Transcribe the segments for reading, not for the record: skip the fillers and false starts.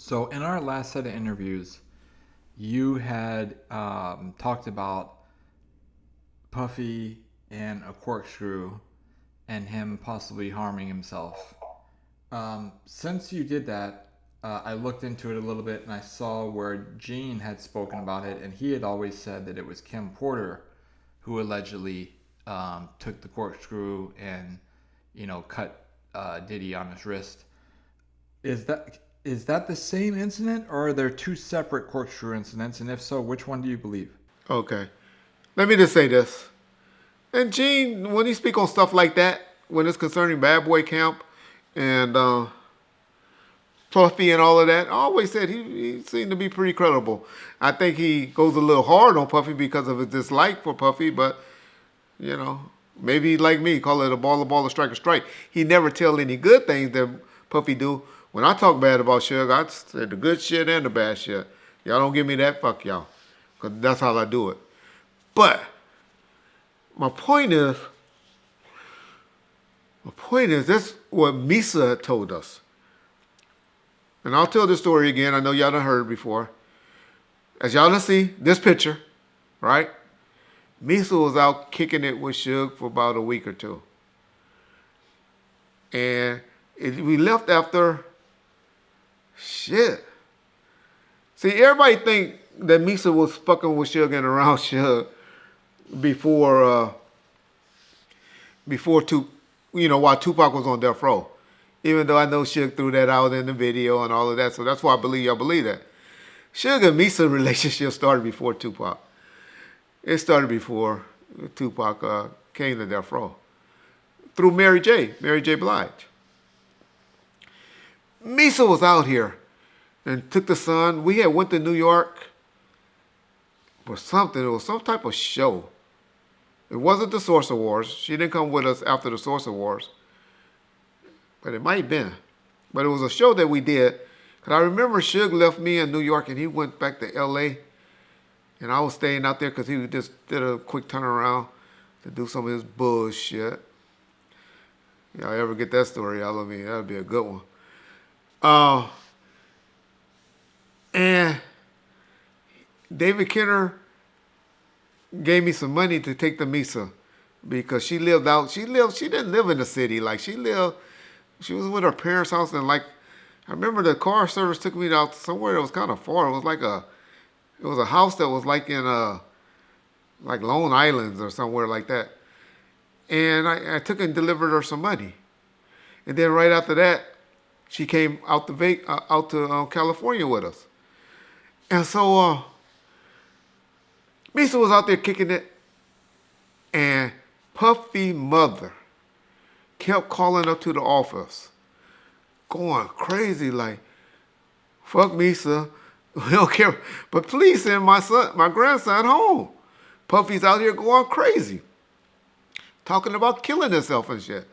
So, in our last set of interviews, you had talked about Puffy and a corkscrew and him possibly harming himself. Since you did that, I looked into it a little bit and I saw where Gene had spoken about it, and he had always said that it was Kim Porter who allegedly took the corkscrew and, cut Diddy on his wrist. Is that the same incident, or are there two separate corkscrew incidents? And if so, which one do you believe? Okay. Let me just say this. And Gene, when he speak on stuff like that, when it's concerning Bad Boy Camp and Puffy and all of that, I always said he seemed to be pretty credible. I think he goes a little hard on Puffy because of his dislike for Puffy, but, you know, maybe like me, call it a ball, a strike. He never tell any good things that Puffy do. When I talk bad about Suge, I say the good shit and the bad shit. Y'all don't give me that, fuck y'all. Because that's how I do it. But my point is, this what Misa told us. And I'll tell this story again. I know y'all done heard it before. As y'all done see, this picture, right? Misa was out kicking it with Suge for about a week or two. And we left after, shit. See, everybody think that Misa was fucking with Suge and around Suge before while Tupac was on death row. Even though I know Suge threw that out in the video and all of that, so that's why I believe y'all believe that. Suge and Misa relationship started before Tupac. It started before Tupac came to death row. Through Mary J. Blige. Misa was out here and took the son. We had went to New York for something. It was some type of show. It wasn't the Source Awards. She didn't come with us after the Source Awards. But it might have been. But it was a show that we did. Because I remember Suge left me in New York and he went back to L.A. And I was staying out there because he just did a quick turnaround to do some of his bullshit. Y'all ever get that story out of me? That would be a good one. And David Kenner gave me some money to take to Misa because she lived out. She didn't live in the city. Like she was with her parents' house, and like I remember the car service took me out somewhere that was kind of far. It was a house that was like in like Lone Islands or somewhere like that. And I took and delivered her some money. And then right after that, she came out to California with us. And so Misa was out there kicking it, and Puffy mother kept calling up to the office, going crazy like, fuck Misa, we don't care, but please send my grandson home. Puffy's out here going crazy, talking about killing himself and shit.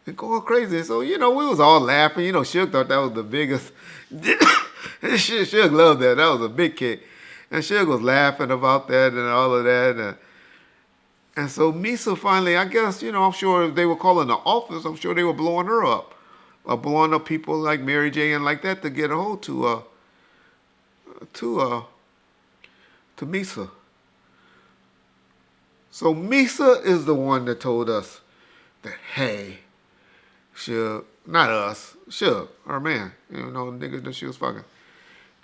And going crazy. So, we was all laughing. Suge thought that was the biggest. Suge loved that. That was a big kick. And Suge was laughing about that and all of that. And so Misa finally, I guess, I'm sure if they were calling the office, I'm sure they were blowing her up. Or blowing up people like Mary J and like that to get a hold to Misa. So Misa is the one that told us that, hey, Suge, not us, Suge, our man, nigga that she was fucking.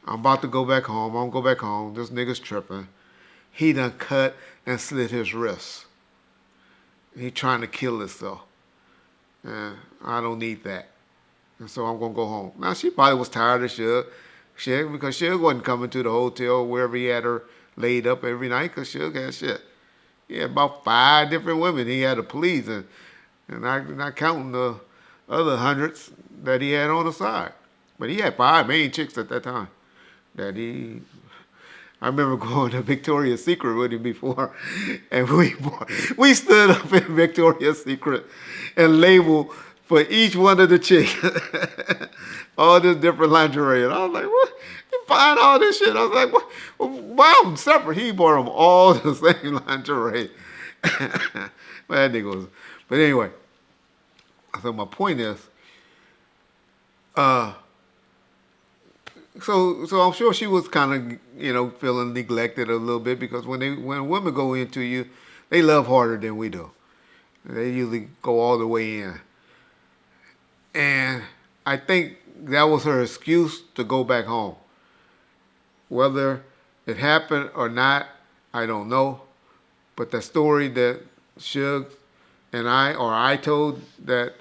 I'm about to go back home. I'm gonna go back home. This nigga's tripping. He done cut and slit his wrists. He trying to kill himself. And I don't need that. And so I'm gonna go home. Now she probably was tired of Suge because Suge wasn't coming to the hotel wherever he had her laid up every night because Suge had shit. He had about 5 different women he had to please, and not counting the other hundreds that he had on the side. But he had 5 main chicks at that time. I remember going to Victoria's Secret with him before, and we stood up in Victoria's Secret and labeled for each one of the chicks all this different lingerie. And I was like, what? You buying all this shit? I was like, what? Well, buy them separate. He bought them all the same lingerie. But that nigga was. But anyway, so my point is, So I'm sure she was kind of, feeling neglected a little bit because when women go into you, they love harder than we do. They usually go all the way in. And I think that was her excuse to go back home. Whether it happened or not, I don't know. But the story that Suge and I told that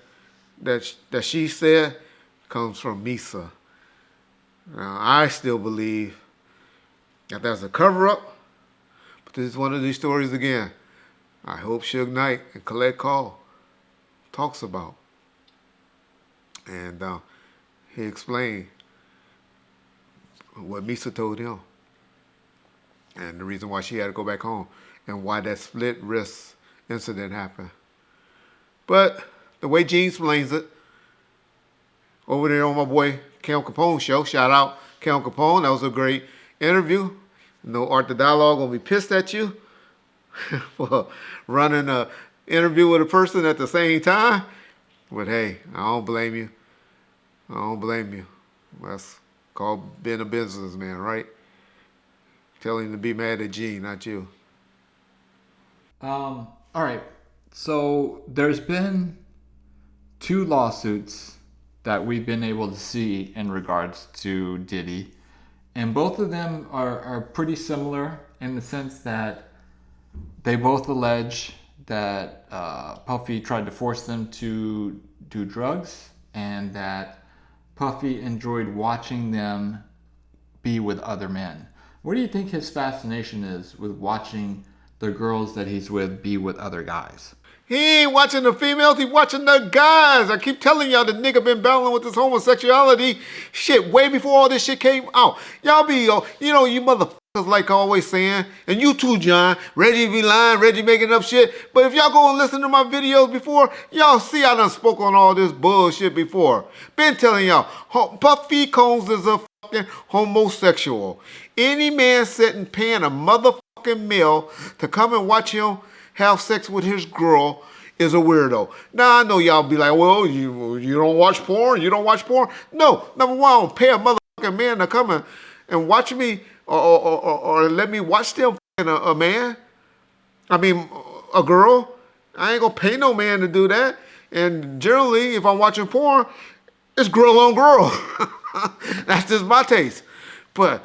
she said comes from Misa. Now, I still believe that that's a cover up, but this is one of these stories again. I hope Suge Knight and Colette Call talks about. And he explained what Misa told him and the reason why she had to go back home and why that split wrist incident happened. But the way Gene explains it, over there on my boy Cam Capone show, shout out Cam Capone, that was a great interview. No Art the Dialogue gonna be pissed at you for running an interview with a person at the same time. But hey, I don't blame you. I don't blame you. That's called being a businessman, right? Tell him to be mad at Gene, not you. All right. So there's been two lawsuits that we've been able to see in regards to Diddy. And both of them are pretty similar in the sense that they both allege that Puffy tried to force them to do drugs and that Puffy enjoyed watching them be with other men. What do you think his fascination is with watching the girls that he's with be with other guys? He ain't watching the females, he watching the guys. I keep telling y'all the nigga been battling with this homosexuality shit way before all this shit came out. Y'all be, you motherfuckers like always saying, and you too, John, Reggie be lying, Reggie making up shit. But if y'all go and listen to my videos before, y'all see I done spoke on all this bullshit before. Been telling y'all, Puffy Combs is a fucking homosexual. Any man sitting paying a motherfucking meal to come and watch him have sex with his girl is a weirdo. Now, I know y'all be like, well, you don't watch porn? You don't watch porn? No. Number one, I don't pay a motherfucking man to come and watch me or let me watch them a man. I mean, a girl. I ain't gonna pay no man to do that. And generally, if I'm watching porn, it's girl on girl. That's just my taste. But,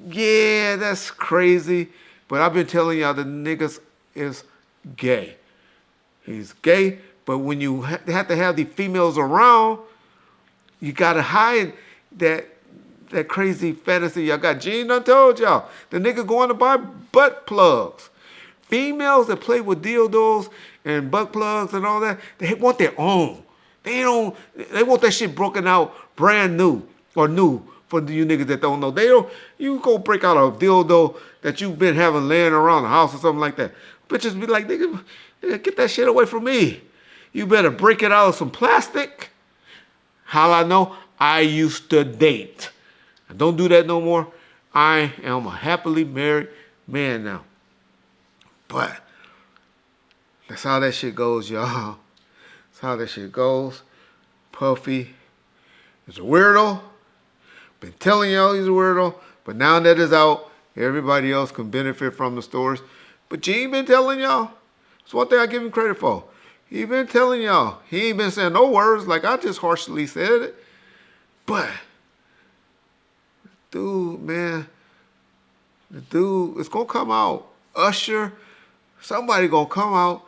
yeah, that's crazy. But I've been telling y'all the niggas is gay. He's gay, but when you have to have the females around, you gotta hide that crazy fantasy y'all got. Gene done told y'all. The nigga going to buy butt plugs. Females that play with dildos and butt plugs and all that, they want their own. They want that shit broken out brand new or new. For you niggas that don't know, you go break out a dildo that you've been having laying around the house or something like that. Bitches be like, nigga, get that shit away from me. You better break it out of some plastic. How I know? I used to date. I don't do that no more. I am a happily married man now. But that's how that shit goes, y'all. That's how that shit goes. Puffy is a weirdo. Been telling y'all he's a weirdo, but now that it's out, everybody else can benefit from the stories. But Gene been telling y'all. It's one thing I give him credit for. He been telling y'all. He ain't been saying no words like I just harshly said it. But, dude, man, the dude, it's going to come out. Usher, somebody going to come out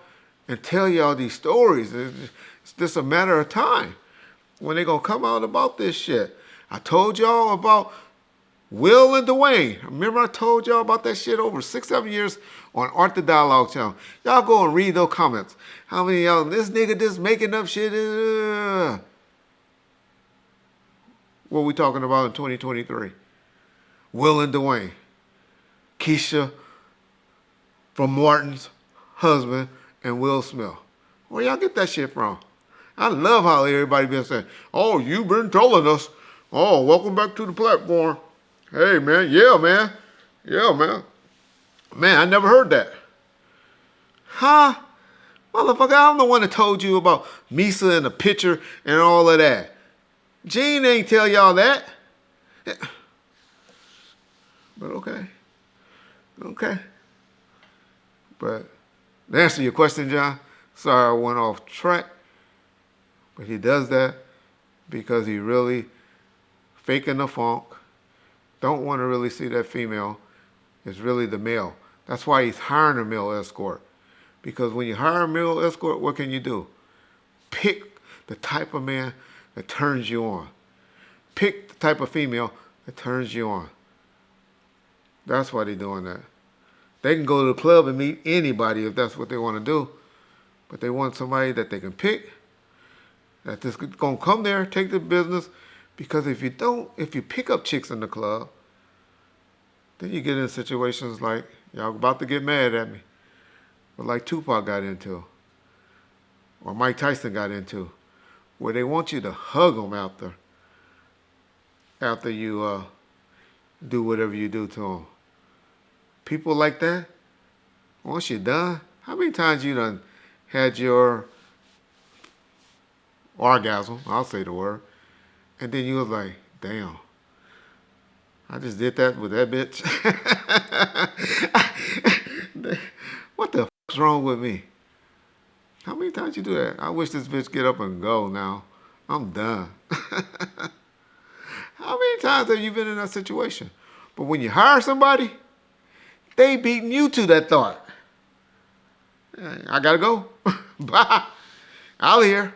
and tell y'all these stories. It's just a matter of time when they going to come out about this shit. I told y'all about Will and Dwayne. Remember I told y'all about that shit over 6-7 years on Art the Dialogue channel. Y'all go and read those comments. How many of y'all, this nigga just making up shit? What we talking about in 2023? Will and Dwayne. Keisha from Martin's husband and Will Smith. Where y'all get that shit from? I love how everybody been saying, oh, you been telling us. Oh, welcome back to the platform. Hey, man. Yeah, man. Yeah, man. Man, I never heard that. Huh? Motherfucker, I'm the one that told you about Misa and the picture and all of that. Gene ain't tell y'all that. But okay. Okay. But to answer your question, John, sorry I went off track. But he does that because he really faking the funk. Don't want to really see that female. It's really the male. That's why he's hiring a male escort. Because when you hire a male escort, what can you do? Pick the type of man that turns you on. Pick the type of female that turns you on. That's why they're doing that. They can go to the club and meet anybody if that's what they want to do. But they want somebody that they can pick, that's just going to come there, take the business. Because if you pick up chicks in the club, then you get in situations like, y'all about to get mad at me, but like Tupac got into, or Mike Tyson got into, where they want you to hug them after you do whatever you do to them. People like that, once you're done, how many times you done had your orgasm, I'll say the word, and then you was like, damn, I just did that with that bitch. What the fuck's wrong with me? How many times you do that? I wish this bitch get up and go now. I'm done. How many times have you been in that situation? But when you hire somebody, they beating you to that thought. I gotta go. Bye. Out of here.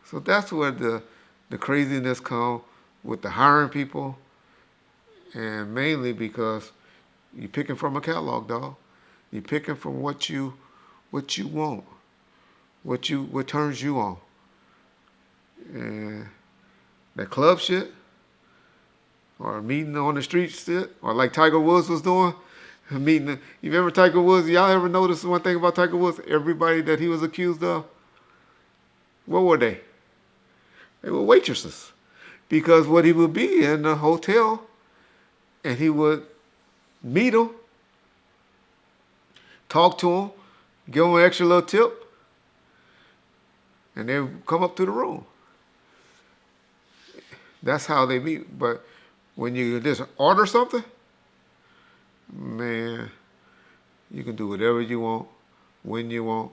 So that's where the craziness comes with the hiring people, and mainly because you're picking from a catalog, dog. You're picking from what you want, what turns you on. And that club shit, or meeting on the street shit, or like Tiger Woods was doing, meeting. You remember Tiger Woods? Y'all ever notice one thing about Tiger Woods? Everybody that he was accused of, what were they? They were waitresses. Because what he would be in the hotel, and he would meet them, talk to them, give them an extra little tip, and they would come up to the room. That's how they meet. But when you just order something, man, you can do whatever you want, when you want,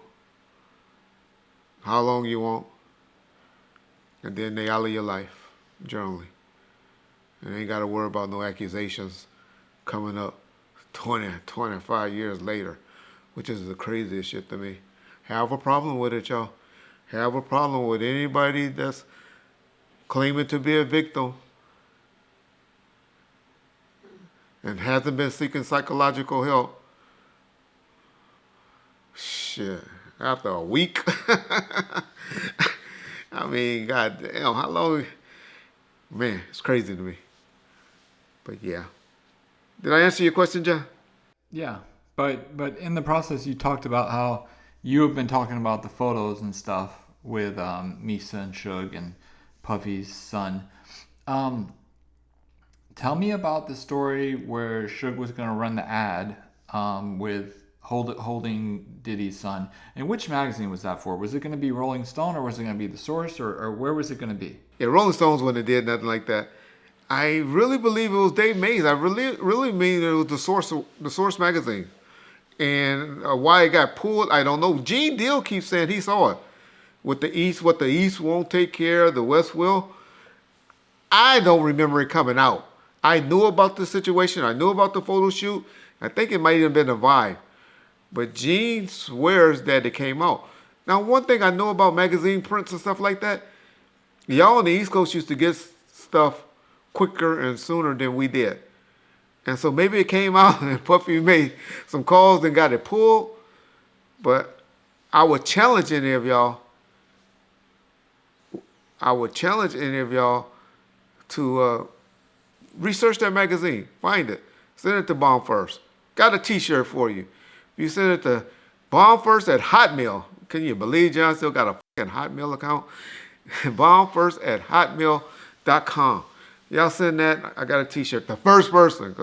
how long you want, and then they out of your life, generally. And they ain't got to worry about no accusations coming up 20, 25 years later, which is the craziest shit to me. Have a problem with it, y'all. Have a problem with anybody that's claiming to be a victim and hasn't been seeking psychological help. Shit, after a week. I mean, god damn, how long? Man, it's crazy to me. But yeah. Did I answer your question, John? Yeah, but in the process, you talked about how you have been talking about the photos and stuff with Misa and Suge and Puffy's son. Tell me about the story where Suge was going to run the ad with holding Diddy's son. And which magazine was that for? Was it going to be Rolling Stone, or was it going to be The Source, or where was it going to be? Yeah, Rolling Stones wouldn't have did nothing like that. I really believe it was Dave Mays. I really mean it was the Source magazine. And why it got pulled, I don't know. Gene Deal keeps saying he saw it. With the East, what the East won't take care of, the West will. I don't remember it coming out. I knew about the situation. I knew about the photo shoot. I think it might have been a vibe. But Gene swears that it came out. Now, one thing I know about magazine prints and stuff like that, y'all on the East Coast used to get stuff quicker and sooner than we did. And so maybe it came out and Puffy made some calls and got it pulled. But I would challenge any of y'all to research that magazine. Find it. Send it to Bomb First. Got a t-shirt for you. You send it to Bomb First at Hotmail. Can you believe John still got a fucking Hotmail account? Bomb First at hotmail.com. Y'all send that. I got a t-shirt. The first person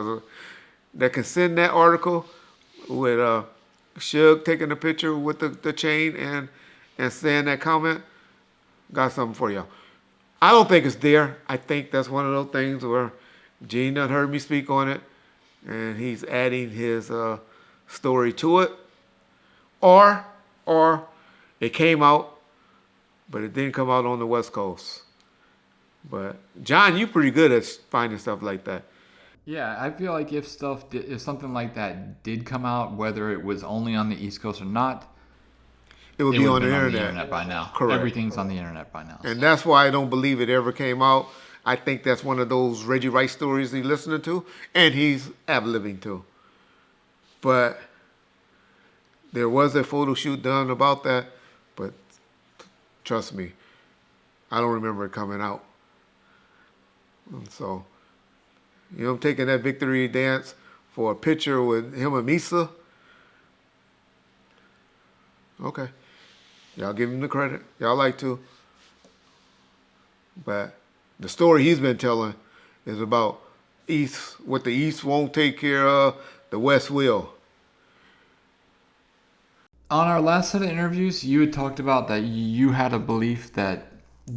that can send that article with Suge taking a picture with the chain and saying that comment, got something for y'all. I don't think it's there. I think that's one of those things where Gene done heard me speak on it, and he's adding his story to it, or it came out, but it didn't come out on the West Coast. But John, you pretty good at finding stuff like that. Yeah, I feel like if something like that did come out, whether it was only on the East Coast or not, It would it be would have on the been on the internet. internet by now. Correct. Everything's on the internet by now. And So. that's why I don't believe it ever came out. I think that's one of those Reggie Wright stories he's listening to, and he's ad-libbing to. But there was a photo shoot done about that, but trust me, I don't remember it coming out. And so, I'm taking that victory dance for a picture with him and Misa. Okay. Y'all give him the credit. Y'all like to. But the story he's been telling is about East, what the East won't take care of, the West will. On our last set of interviews, you had talked about that you had a belief that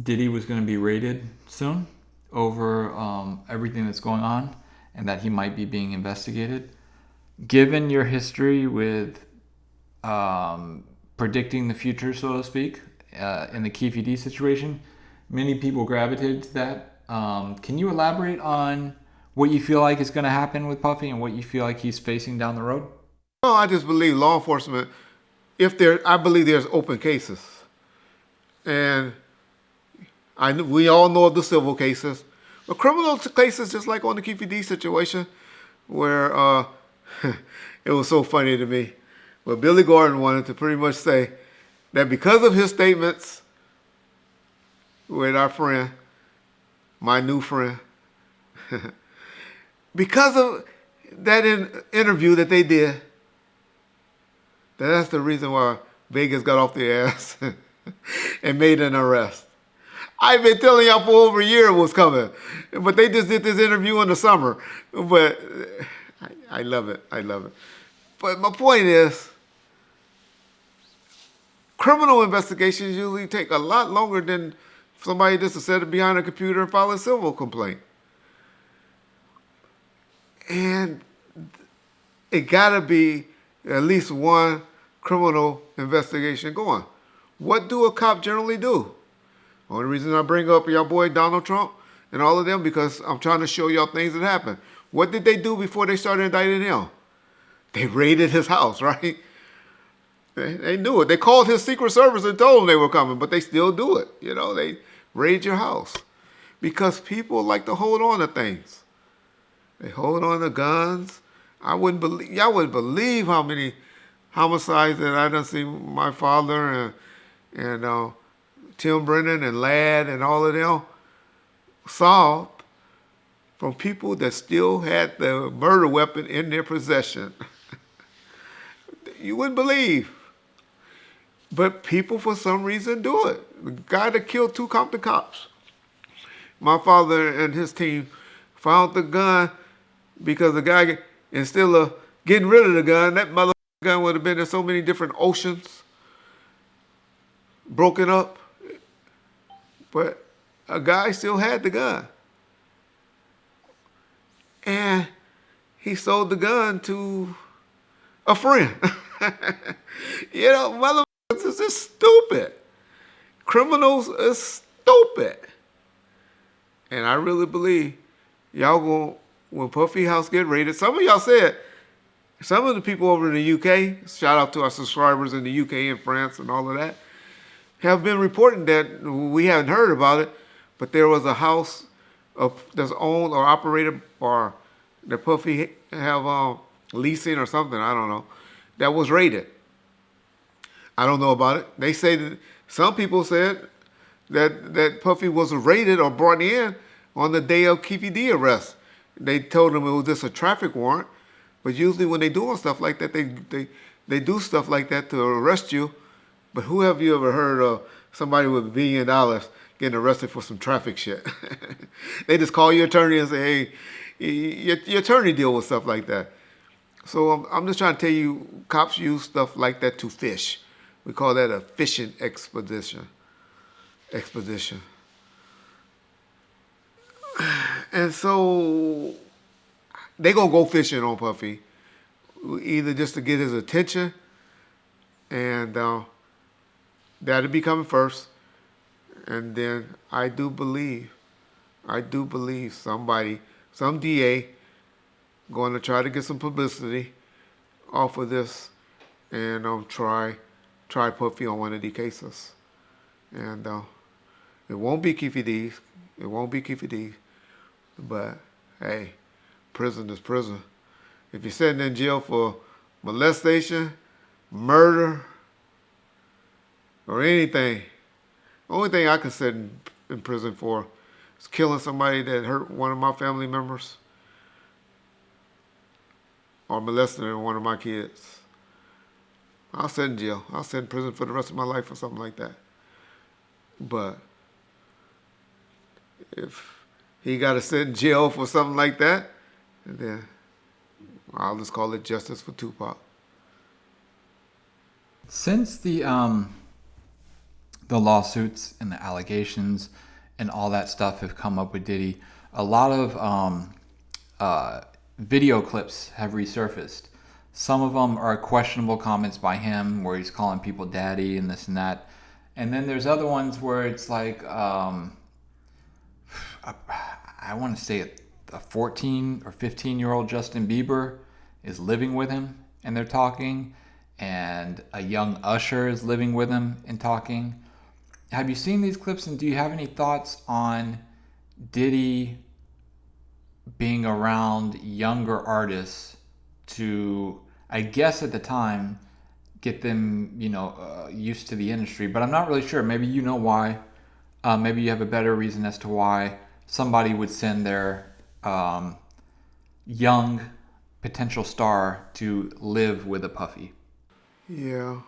Diddy was going to be raided soon over everything that's going on and that he might be being investigated. Given your history with predicting the future, so to speak, in the Keefe D situation, many people gravitated to that. Can you elaborate on what you feel like is going to happen with Puffy and what you feel like he's facing down the road? No, I just believe law enforcement, I believe there's open cases. And we all know of the civil cases. But criminal cases, just like on the Keefe D situation, where it was so funny to me. But Billy Gordon wanted to pretty much say that because of his statements with our friend, my new friend, because of that interview that they did, that's the reason why Vegas got off their ass and made an arrest. I've been telling y'all for over a year it was coming, but they just did this interview in the summer. But I love it. I love it. But my point is, criminal investigations usually take a lot longer than somebody just to sit behind a computer and file a civil complaint. And it gotta be at least one criminal investigation going. What do a cop generally do? Only reason I bring up y'all boy Donald Trump and all of them, because I'm trying to show y'all things that happened. What did they do before they started indicting him? They raided his house, right? They knew it. They called his Secret Service and told them they were coming, but they still do it. They raid your house because people like to hold on to things. They hold on to guns. Y'all wouldn't believe how many homicides that I done seen my father and Tim Brennan and Ladd and all of them solved from people that still had the murder weapon in their possession. You wouldn't believe. But people, for some reason, do it. The guy that killed 2 Compton cops, my father and his team found the gun because the guy, instead of getting rid of the gun, that mother gun would have been in so many different oceans, broken up. But a guy still had the gun. And he sold the gun to a friend. Motherfuckers is just stupid. Criminals are stupid. And I really believe y'all going, when Puffy house get raided, some of y'all said, some of the people over in the UK, shout out to our subscribers in the UK and France and all of that, have been reporting that we haven't heard about it, but there was a house that's owned or operated or that Puffy have leasing or something, I don't know, that was raided. I don't know about it. They say that some people said that Puffy was raided or brought in on the day of Keefe D arrest. They told him it was just a traffic warrant, but usually when they doing stuff like that, they do stuff like that to arrest you. But who have you ever heard of somebody with $1 billion getting arrested for some traffic shit? They just call your attorney and say, hey, your attorney deal with stuff like that. So I'm just trying to tell you, cops use stuff like that to fish. We call that a fishing expedition. And so they gonna go fishing on Puffy, either just to get his attention, and that'll be coming first. And then I do believe somebody, some DA, going to try to get some publicity off of this, and try Puffy on one of these cases. And it won't be Keefy D's. It won't be Keefy D's. But hey, prison is prison. If you're sitting in jail for molestation, murder, or anything, the only thing I can sit in prison for is killing somebody that hurt one of my family members or molesting one of my kids. I'll sit in jail. I'll sit in prison for the rest of my life or something like that. But if he got to sit in jail for something like that, then I'll just call it justice for Tupac. Since the lawsuits and the allegations and all that stuff have come up with Diddy, a lot of video clips have resurfaced. Some of them are questionable comments by him where he's calling people daddy and this and that. And then there's other ones where it's like, I want to say a 14 or 15-year-old Justin Bieber is living with him and they're talking. And a young Usher is living with him and talking. Have you seen these clips, and do you have any thoughts on Diddy being around younger artists to, I guess at the time, get them, used to the industry? But I'm not really sure. Maybe you know why. Maybe you have a better reason as to why somebody would send their young potential star to live with a Puffy. Yeah.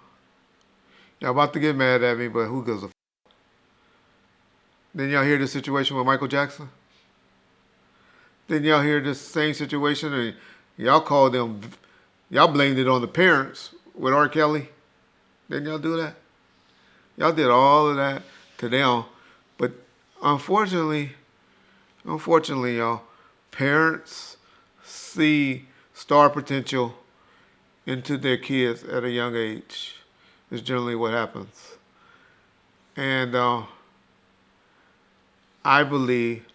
Y'all about to get mad at me, but who gives a f***? Then y'all hear the situation with Michael Jackson? Then y'all hear this same situation and y'all blamed it on the parents with R. Kelly? Didn't y'all do that? Y'all did all of that to them. But unfortunately, y'all, parents see star potential into their kids at a young age. Is generally what happens. And I believe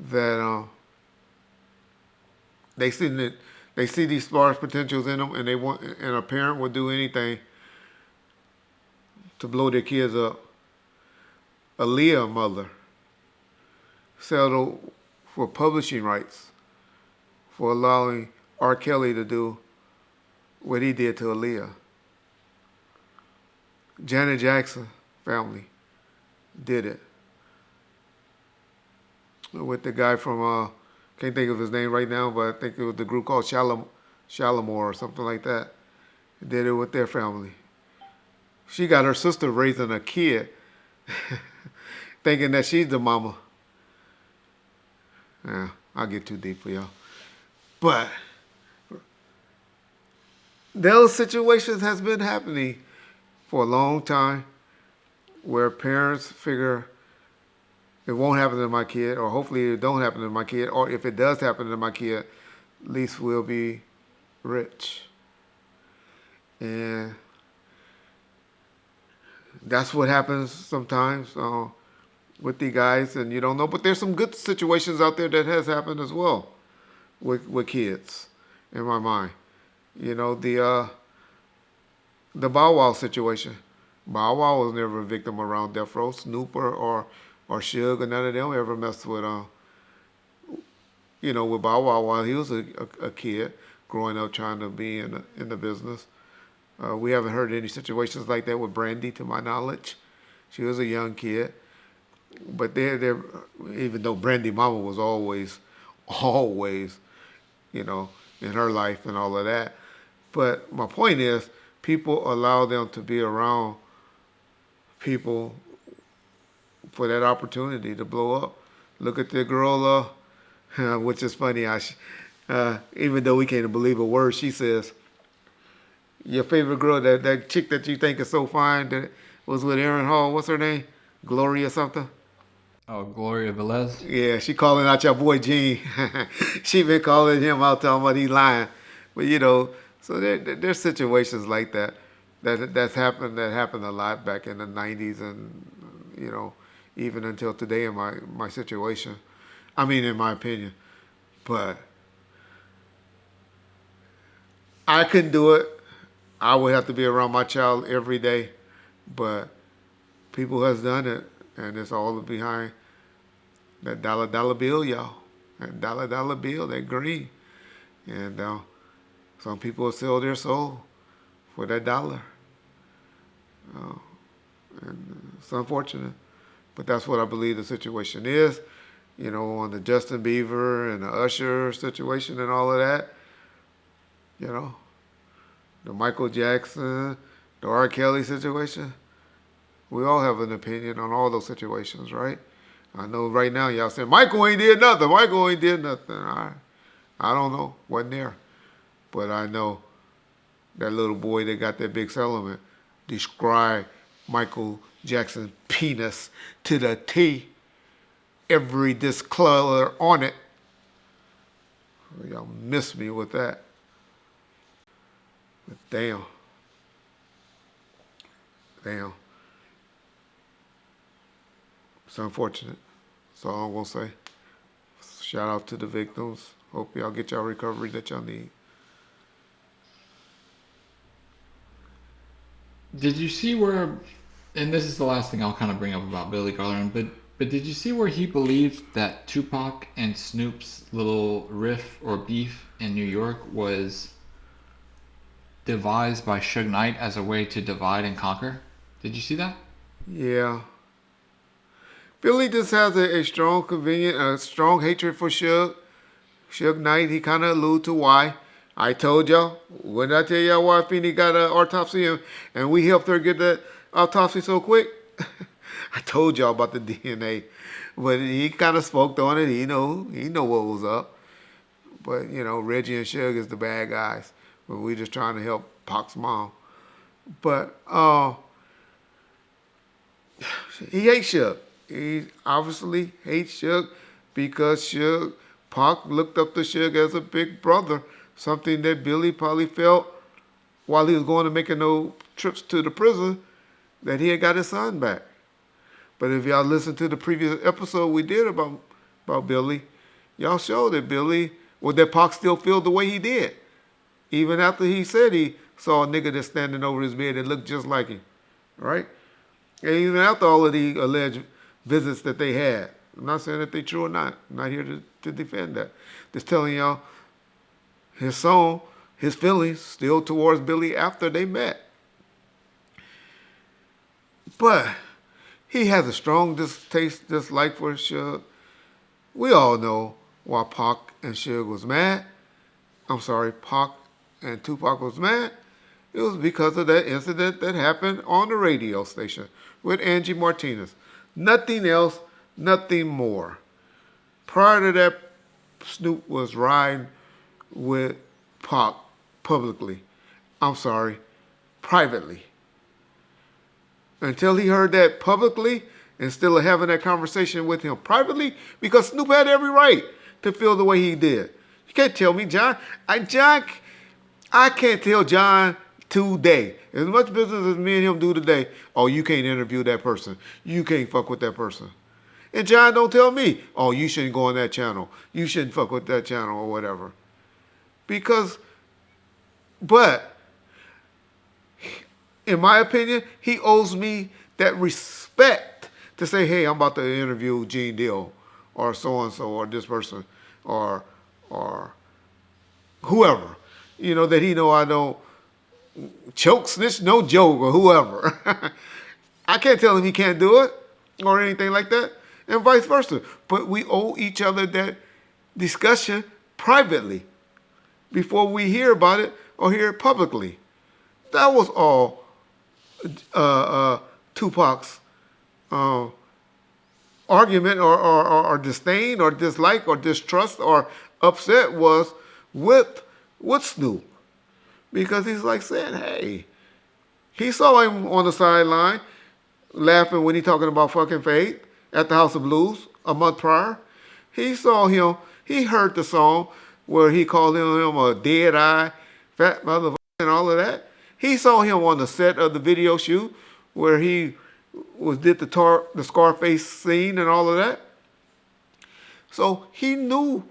that they see these star potentials in them, and and a parent would do anything to blow their kids up. Aaliyah mother settled for publishing rights for allowing R. Kelly to do what he did to Aaliyah. Janet Jackson family did it with the guy from can't think of his name right now, but I think it was the group called Shalamore or something like that. Did it with their family. She got her sister raising a kid, thinking that she's the mama. Yeah, I'll get too deep for y'all, but those situations has been happening for a long time where parents figure it won't happen to my kid, or hopefully it don't happen to my kid, or if it does happen to my kid, at least we'll be rich. And that's what happens sometimes with the guys, and you don't know. But there's some good situations out there that has happened as well with kids, in my mind. The Bow Wow situation. Bow Wow was never a victim around death row. Snoop or Suge or none of them ever messed with with Bow Wow while he was a kid growing up trying to be in the business. We haven't heard any situations like that with Brandy, to my knowledge. She was a young kid, but even though Brandy mama was always, in her life and all of that. But my point is, people allow them to be around people for that opportunity to blow up. Look at the girl, which is funny. Even though we can't believe a word she says, your favorite girl, that chick that you think is so fine that was with Aaron Hall, what's her name? Gloria something? Oh, Gloria Velez. Yeah, she calling out your boy Gene. She been calling him out, talking about he lying. But so there's situations like that that happened a lot back in the '90s, and you know even until today in my situation. I mean, in my opinion, but I couldn't do it. I would have to be around my child every day, but people has done it, and it's all behind that dollar bill, y'all. That dollar bill, that green. And some people will sell their soul for that dollar. And it's unfortunate. But that's what I believe the situation is. On the Justin Bieber and the Usher situation and all of that. You know, the Michael Jackson, the R. Kelly situation. We all have an opinion on all those situations, right? I know right now y'all saying, Michael ain't did nothing. Michael ain't did nothing. I don't know. Wasn't there. But I know that little boy that got that big settlement described Michael Jackson's penis to the T. Every discolor on it. Y'all miss me with that. But damn. It's unfortunate. That's all I'm going to say. Shout out to the victims. Hope y'all get y'all recovery that y'all need. Did you see where, and this is the last thing I'll kind of bring up about Billy Garland, but did you see where he believed that Tupac and Snoop's little riff or beef in New York was devised by Suge Knight as a way to divide and conquer? Did you see that? Yeah. Billy just has a strong hatred for Suge. Suge Knight, he kind of alluded to why. I told y'all, when did I tell y'all why Feeny got an autopsy and we helped her get that autopsy so quick? I told y'all about the DNA. But he kind of spoke on it. He know what was up. But, Reggie and Suge is the bad guys. But we just trying to help Pac's mom. But he hates Suge. He obviously hates Suge because Pac looked up to Suge as a big brother, something that Billy probably felt while he was going to making those trips to the prison that he had got his son back. But if y'all listen to the previous episode we did about Billy, y'all showed that that Pac still feel the way he did. Even after he said he saw a nigga that's standing over his bed that looked just like him, right? And even after all of the alleged visits that they had. I'm not saying that they're true or not. I'm not here to defend that. Just telling y'all his feelings still towards Billy after they met. But he has a strong dislike for Suge. We all know why Pac and Suge was mad. Pac and Tupac was mad. It was because of that incident that happened on the radio station with Angie Martinez. Nothing else, nothing more. Prior to that, Snoop was riding with Pac publicly. Privately. Until he heard that publicly, instead of having that conversation with him privately, because Snoop had every right to feel the way he did. You can't tell me, John. I can't tell John today. As much business as me and him do today, oh, you can't interview that person. You can't fuck with that person. And John don't tell me, oh, you shouldn't go on that channel. You shouldn't fuck with that channel or whatever. But, in my opinion, he owes me that respect to say, hey, I'm about to interview Gene Deal or so-and-so or this person or whoever. That he know I don't choke, snitch, no joke, or whoever. I can't tell him he can't do it or anything like that, and vice versa. But we owe each other that discussion privately before we hear about it or hear it publicly. That was all Tupac's argument or disdain or dislike or distrust or upset was with Snoop. Because he's like saying, hey, he saw him on the sideline laughing when he talking about fucking Faith. at the House of Blues a month prior. He saw him. He heard the song where he called him a dead eye, fat motherfucker, and all of that. He saw him on the set of the video shoot where he did the Scarface scene and all of that. So he knew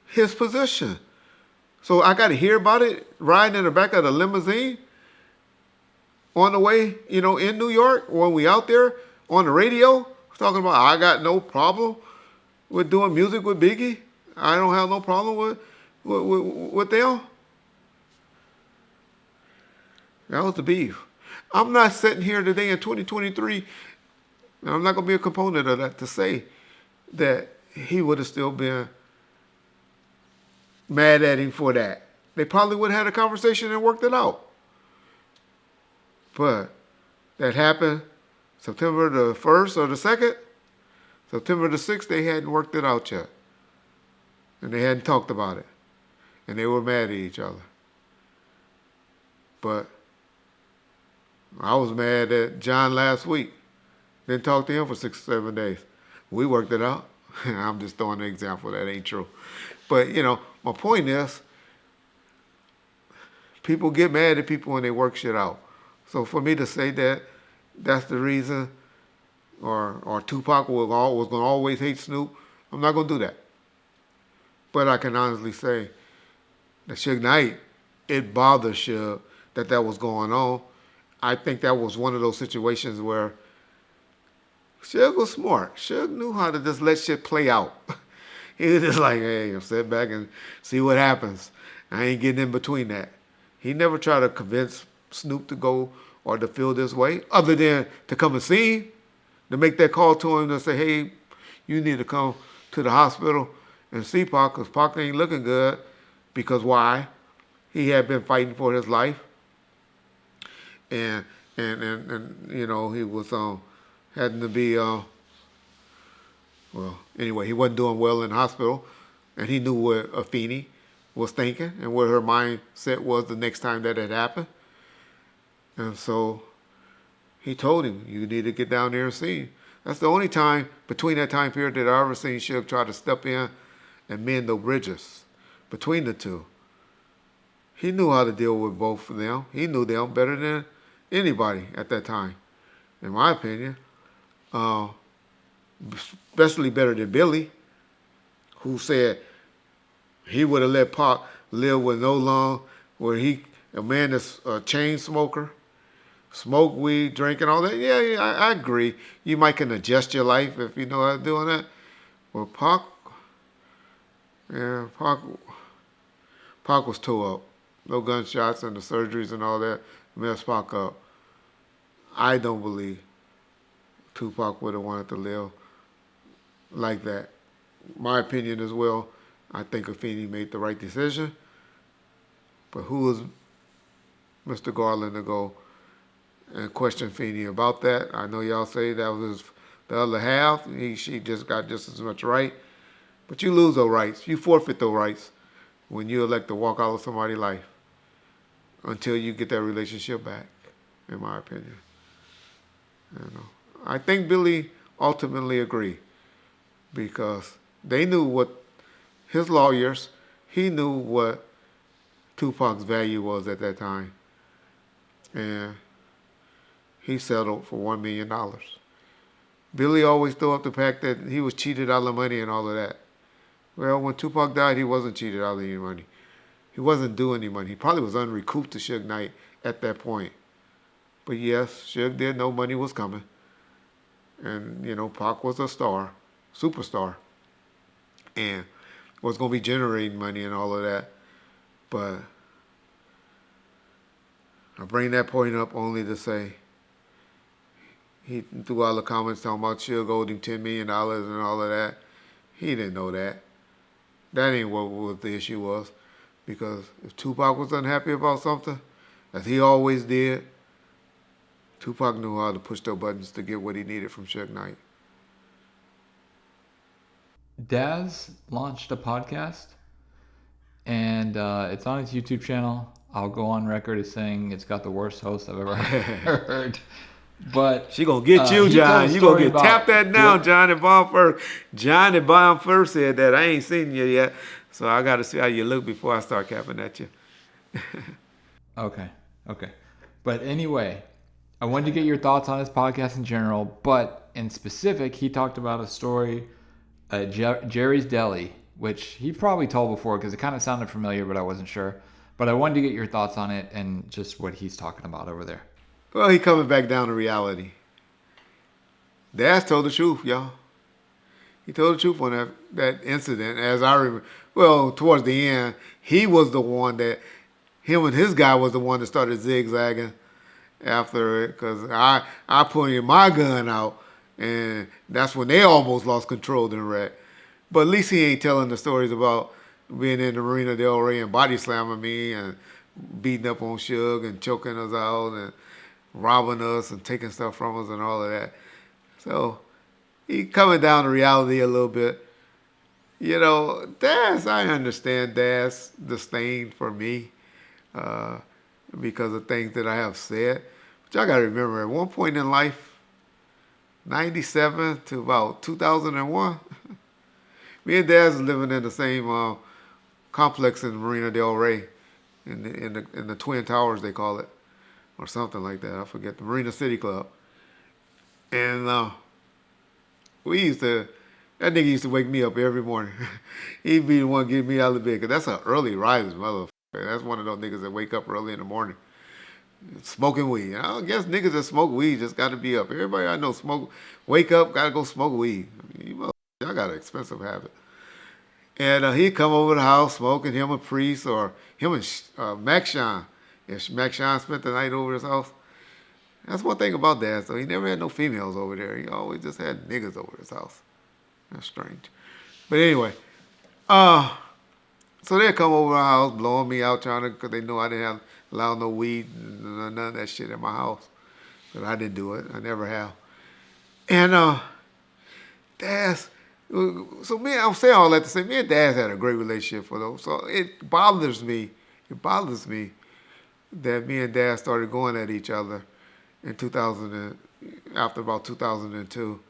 his position. So I got to hear about it riding in the back of the limousine on the way, in New York when we out there on the radio talking about I got no problem with doing music with Biggie. I don't have no problem with them. That was the beef. I'm not sitting here today in 2023, and I'm not going to be a component of that to say that he would have still been mad at him for that. They probably would have had a conversation and worked it out. But that happened September the 1st or the 2nd. September the 6th, they hadn't worked it out yet. And they hadn't talked about it. And they were mad at each other. But I was mad at John last week. Didn't talk to him for 6 or 7 days. We worked it out. I'm just throwing an example. That ain't true. But, my point is, people get mad at people when they work shit out. So for me to say that that's the reason, or Tupac was going to always hate Snoop, I'm not going to do that. But I can honestly say that Suge Knight, it bothered Suge that was going on. I think that was one of those situations where Suge was smart. Suge knew how to just let shit play out. He was just like, hey, sit back and see what happens. I ain't getting in between that. He never tried to convince Snoop to go or to feel this way, other than to come and see him, to make that call to him and say, hey, you need to come to the hospital and see Pac, because Pac ain't looking good. Because why? He had been fighting for his life. And he was having to be anyway, he wasn't doing well in the hospital, and he knew what Afeni was thinking and where her mindset was the next time that had happened. And so he told him, you need to get down there and see him. That's the only time between that time period that I ever seen Suge try to step in and mend the bridges between the two. He knew how to deal with both of them. He knew them better than anybody at that time, in my opinion. Especially better than Billy, who said he would have let Pac live with no long, where a man that's a chain smoker, smoke weed, drink, and all that. Yeah, I agree. You might can adjust your life if you know how to do that. Well, Pac was tore up. No gunshots and the surgeries and all that messed Pac up. I don't believe Tupac would have wanted to live like that. My opinion as well, I think Afeni made the right decision. But who was Mr. Garland to go and question Afeni about that? I know y'all say that was the other half. She just got just as much right. But you lose those rights. You forfeit those rights when you elect to walk out of somebody's life until you get that relationship back, in my opinion. I think Billy ultimately agreed, because they knew what his lawyers, he knew what Tupac's value was at that time. And he settled for $1 million. Billy always threw up the fact that he was cheated out of money and all of that. Well, when Tupac died, he wasn't cheated out of any money. He wasn't doing any money. He probably was unrecouped to Suge Knight at that point. But yes, Suge did know money was coming. And, Pac was a star, superstar, and was going to be generating money and all of that. But I bring that point up only to say he threw all the comments talking about Suge owed him $10 million and all of that. He didn't know that. That ain't what the issue was. Because if Tupac was unhappy about something, as he always did, Tupac knew how to push those buttons to get what he needed from Suge Knight. Daz launched a podcast, and it's on his YouTube channel. I'll go on record as saying it's got the worst host I've ever heard. But She gonna get you, he told a John. You gonna story get tapped about that now, John and Bomb first. John and Bomb first said that I ain't seen you yet, so I got to see how you look before I start capping at you. Okay, okay. But anyway, I wanted to get your thoughts on his podcast in general, but in specific, he talked about a story, Jerry's Deli, which he probably told before because it kind of sounded familiar, but I wasn't sure. But I wanted to get your thoughts on it and just what he's talking about over there. Well, he coming back down to reality. Daz told the truth, y'all. He told the truth on that incident. As I remember, well, towards the end, he was the one that him and his guy was the one that started zigzagging after it because I pointed my gun out, and that's when they almost lost control of the wreck. But at least he ain't telling the stories about being in the Marina Del Rey and body slamming me and beating up on Suge and choking us out and robbing us and taking stuff from us and all of that. So he coming down to reality a little bit. You know, Daz, I understand Daz's disdain for me uh, because of things that I have said. But y'all got to remember, at one point in life, 97 to about 2001, me and Daz was living in the same complex in Marina Del Rey, in the Twin Towers, they call it, or something like that. I forget, the Marina City Club. And we used to, that nigga used to wake me up every morning. He'd be the one getting me out of bed, because that's an early riser, motherfucker. That's one of those niggas that wake up early in the morning smoking weed. I guess niggas that smoke weed just got to be up. Everybody I know wake up, got to go smoke weed. Y'all got an expensive habit. And he'd come over the house smoking, him and Priest, or him and Mac Sean. If Mac Sean spent the night over his house. That's one thing about that. So he never had no females over there. He always just had niggas over his house. That's strange. But anyway, so they'd come over our house, blowing me out, trying to, because they knew I didn't allow no weed, none of that shit in my house. But I didn't do it. I never have. And Daz, so I'm saying all that to say, me and Daz had a great relationship for those. So it bothers me that me and Daz started going at each other in 2000, after about 2002.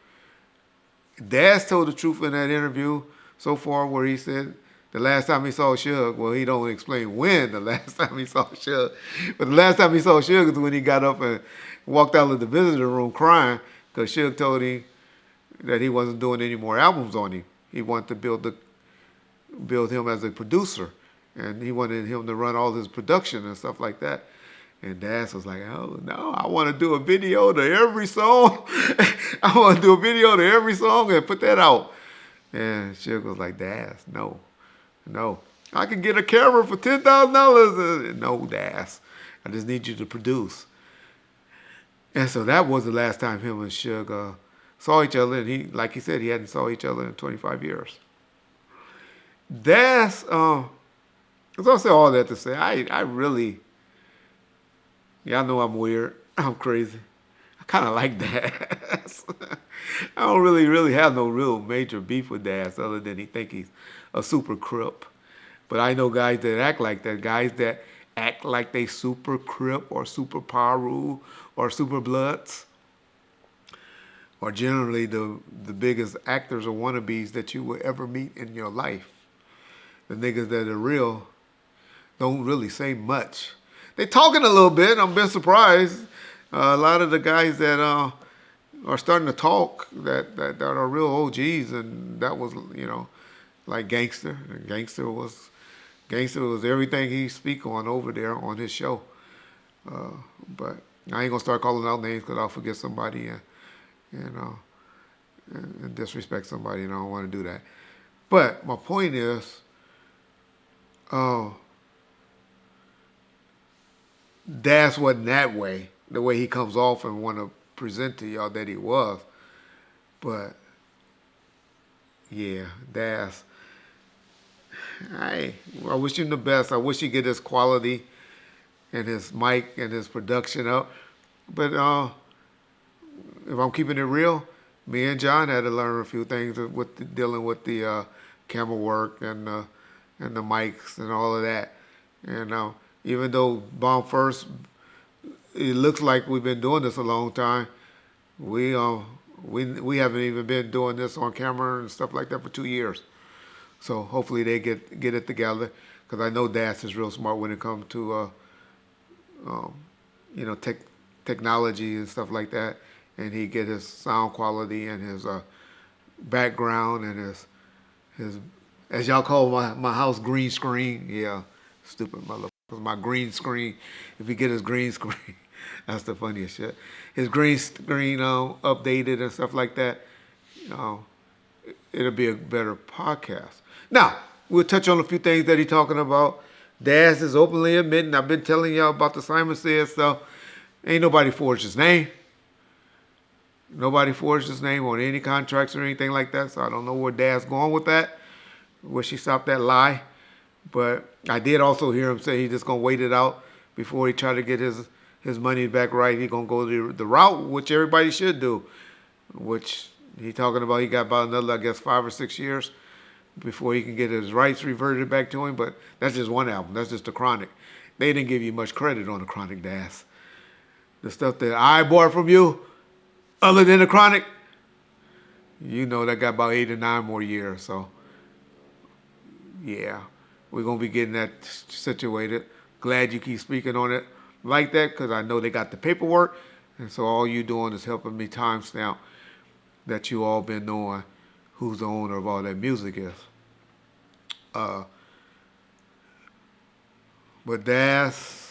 Daz told the truth in that interview so far, where he said the last time he saw Suge, well, he don't explain when the last time he saw Suge, but the last time he saw Suge is when he got up and walked out of the visitor room crying because Suge told him that he wasn't doing any more albums on him. He wanted to build him as a producer, and he wanted him to run all his production and stuff like that. And Daz was like, oh, no, I want to do a video to every song. I want to do a video to every song and put that out. And Suge was like, Daz, no. I can get a camera for $10,000. No, Daz. I just need you to produce. And so that was the last time him and Suge saw each other. And he, like he said, he hadn't saw each other in 25 years. Daz, so I say all that to say, I really... Y'all know I'm weird. I'm crazy. I kind of like Daz. I don't really have no real major beef with Daz other than he think he's a super crip. But I know guys that act like that. Guys that act like they super crip or super paru or super bloods. Or generally the biggest actors or wannabes that you will ever meet in your life. The niggas that are real don't really say much. They talking a little bit. I'm been surprised. A lot of the guys that are starting to talk that are real OGs, and that was, you know, like Gangster. And Gangster was everything he speak on over there on his show. But I ain't gonna start calling out names because I'll forget somebody and disrespect somebody, and I don't want to do that. But my point is, Daz wasn't that way, the way he comes off and want to present to y'all that he was. But, yeah, Daz, I wish him the best. I wish he get his quality and his mic and his production up. But if I'm keeping it real, me and John had to learn a few things with dealing with the camera work and the mics and all of that. And even though Bomb First, it looks like we've been doing this a long time, We we haven't even been doing this on camera and stuff like that for 2 years. So hopefully they get it together, because I know Das is real smart when it comes to tech technology and stuff like that, and he get his sound quality and his background and his as y'all call my house green screen. Yeah, stupid motherfucker. My green screen. If he get his green screen, that's the funniest shit. His green screen updated and stuff like that. Uh, it'll be a better podcast. Now we'll touch on a few things that he's talking about. Daz is openly admitting, I've been telling y'all about the Simon Says stuff. Ain't nobody forged his name. Nobody forged his name on any contracts or anything like that. So I don't know where Dad's going with that. Where she stopped that lie. But I did also hear him say he's just gonna wait it out before he try to get his money back right. He's gonna go the route which everybody should do. Which he talking about, he got about another, I guess, 5 or 6 years before he can get his rights reverted back to him. But that's just one album. That's just the Chronic. They didn't give you much credit on the Chronic, Das. The stuff that I bought from you, other than the Chronic, that got about 8 or 9 more years. So, yeah, we're going to be getting that situated. Glad you keep speaking on it like that, because I know they got the paperwork. And so all you doing is helping me timestamp that you all been knowing who's the owner of all that music is. But Das,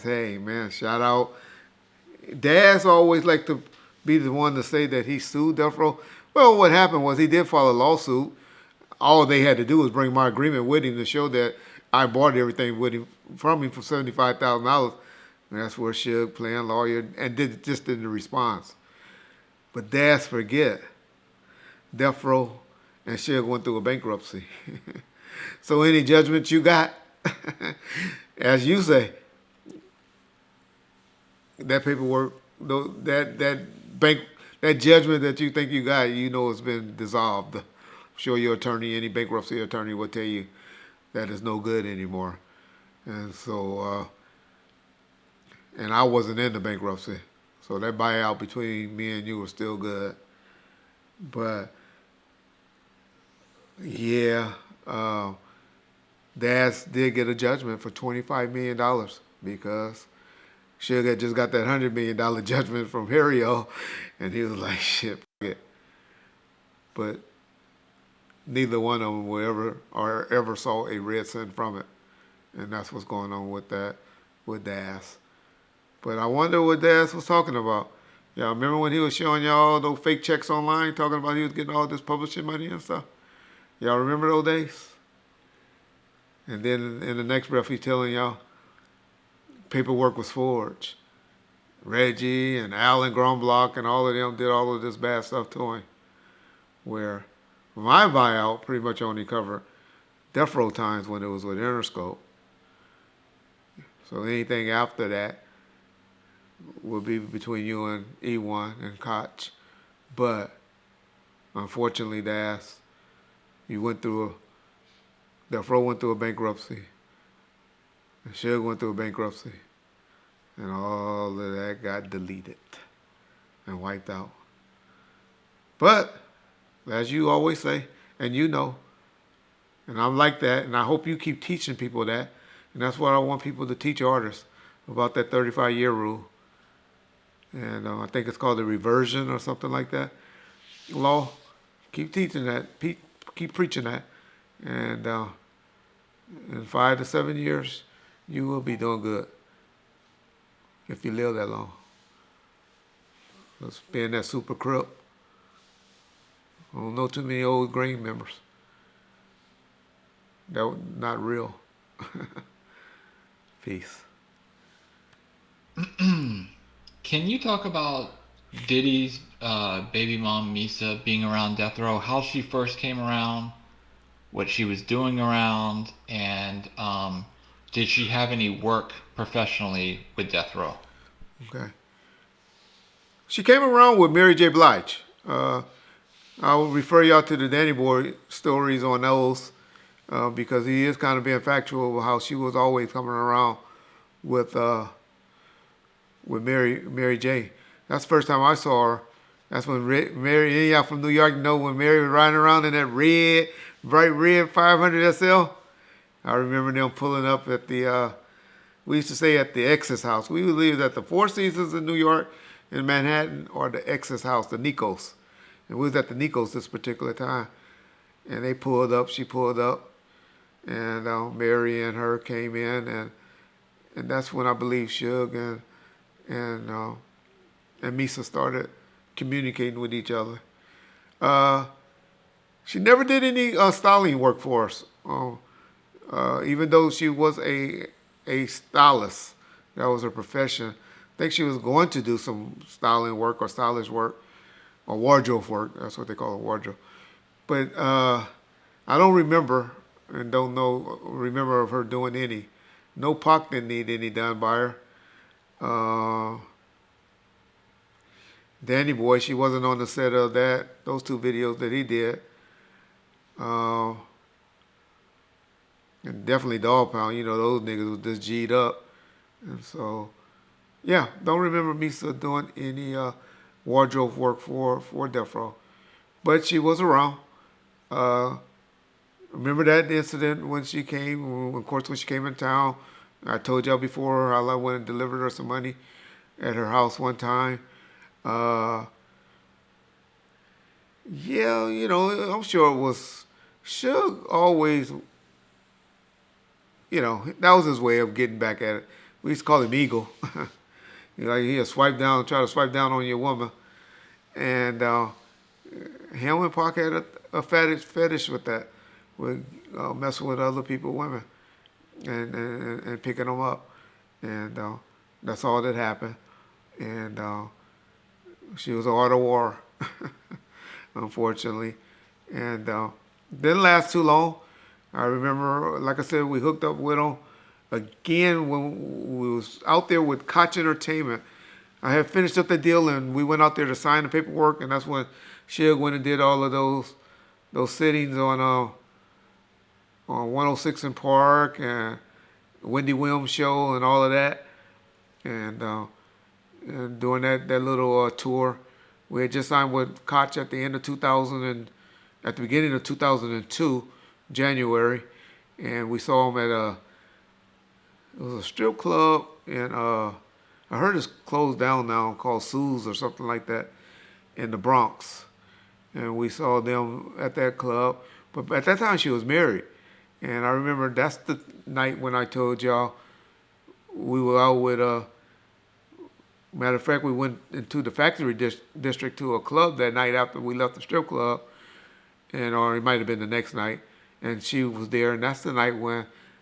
hey man, shout out. Das always like to be the one to say that he sued Death Row. Well, what happened was he did file a lawsuit. All they had to do was bring my agreement with him to show that I bought everything from him for $75,000. And that's where Suge playing lawyer and did the response. But Das forget, Death Row and Suge went through a bankruptcy. So any judgment you got, as you say, that paperwork, that judgment that you think you got, it's been dissolved. I'm sure your attorney, any bankruptcy attorney, will tell you that it's no good anymore. And so, and I wasn't in the bankruptcy, so that buyout between me and you was still good. But yeah, Das did get a judgment for $25 million because Suge had just got that $100 million judgment from Harry-O, and he was like, shit, fuck it. But neither one of them will ever saw a red cent from it. And that's what's going on with that, with Das. But I wonder what Das was talking about. Y'all remember when he was showing y'all those fake checks online, talking about he was getting all this publishing money and stuff? Y'all remember those days? And then in the next breath, he's telling y'all paperwork was forged. Reggie and Alan Grumblock and all of them did all of this bad stuff to him. Where my buyout pretty much only covered Death Row times when it was with Interscope. So anything after that will be between you and E1 and Koch. But unfortunately, Das, Death Row went through a bankruptcy. And Suge went through a bankruptcy. And all of that got deleted and wiped out. But, as you always say, and and I'm like that, and I hope you keep teaching people that, and that's what I want people to teach artists about that 35-year rule. And I think it's called the reversion or something like that. Law, keep teaching that, keep preaching that, and in 5 to 7 years, you will be doing good if you live that long. Let's being that super crip. I don't know too many old Green members. That was not real. Peace. Can you talk about Diddy's baby mom Misa being around Death Row? How she first came around, what she was doing around, and did she have any work professionally with Death Row? Okay. She came around with Mary J. Blige. I will refer y'all to the Danny Boy stories on those because he is kind of being factual with how she was always coming around with with Mary J. That's the first time I saw her. That's when Mary, any y'all from New York know when Mary was riding around in that red, bright red 500 SL. I remember them pulling up at the, we used to say at the X's house. We would leave at the Four Seasons in New York, in Manhattan, or the X's house, the Nico's. And we was at the Nico's this particular time. And they pulled up, she pulled up, and Mary and her came in, and that's when I believe Suge and Misa started communicating with each other. She never did any styling work for us, even though she was a stylist. That was her profession. I think she was going to do some styling work or stylish work or wardrobe work. That's what they call it, wardrobe. But I don't remember and remember of her doing any. No, Pac didn't need any done by her. Danny Boy, she wasn't on the set of those two videos that he did. And definitely Dogg Pound, those niggas was just G'd up. And so, yeah, don't remember Misa doing any wardrobe work for Death Row. But she was around. Remember that incident when she came, of course, when she came in town. I told y'all before how I went and delivered her some money at her house one time. Yeah, I'm sure it was Suge always, that was his way of getting back at it. We used to call him Eagle. He'll swipe down, try to swipe down on your woman. And him and Pac had a fetish with that, with messing with other people's women and picking them up. And that's all that happened. And she was an art of war, unfortunately. And didn't last too long. I remember, like I said, we hooked up with him again when we was out there with Koch Entertainment. I had finished up the deal, and we went out there to sign the paperwork, and that's when Suge went and did all of those sittings on 106 in Park and Wendy Williams show and all of that, and doing that little tour. We had just signed with Koch at the end of 2000 and at the beginning of 2002, January, and we saw him at it was a strip club, and I heard it's closed down now, called Sue's or something like that, in the Bronx. And we saw them at that club. But at that time, she was married. And I remember that's the night when I told y'all we were out with, matter of fact, we went into the factory district to a club that night after we left the strip club, or it might have been the next night, and she was there. And that's the night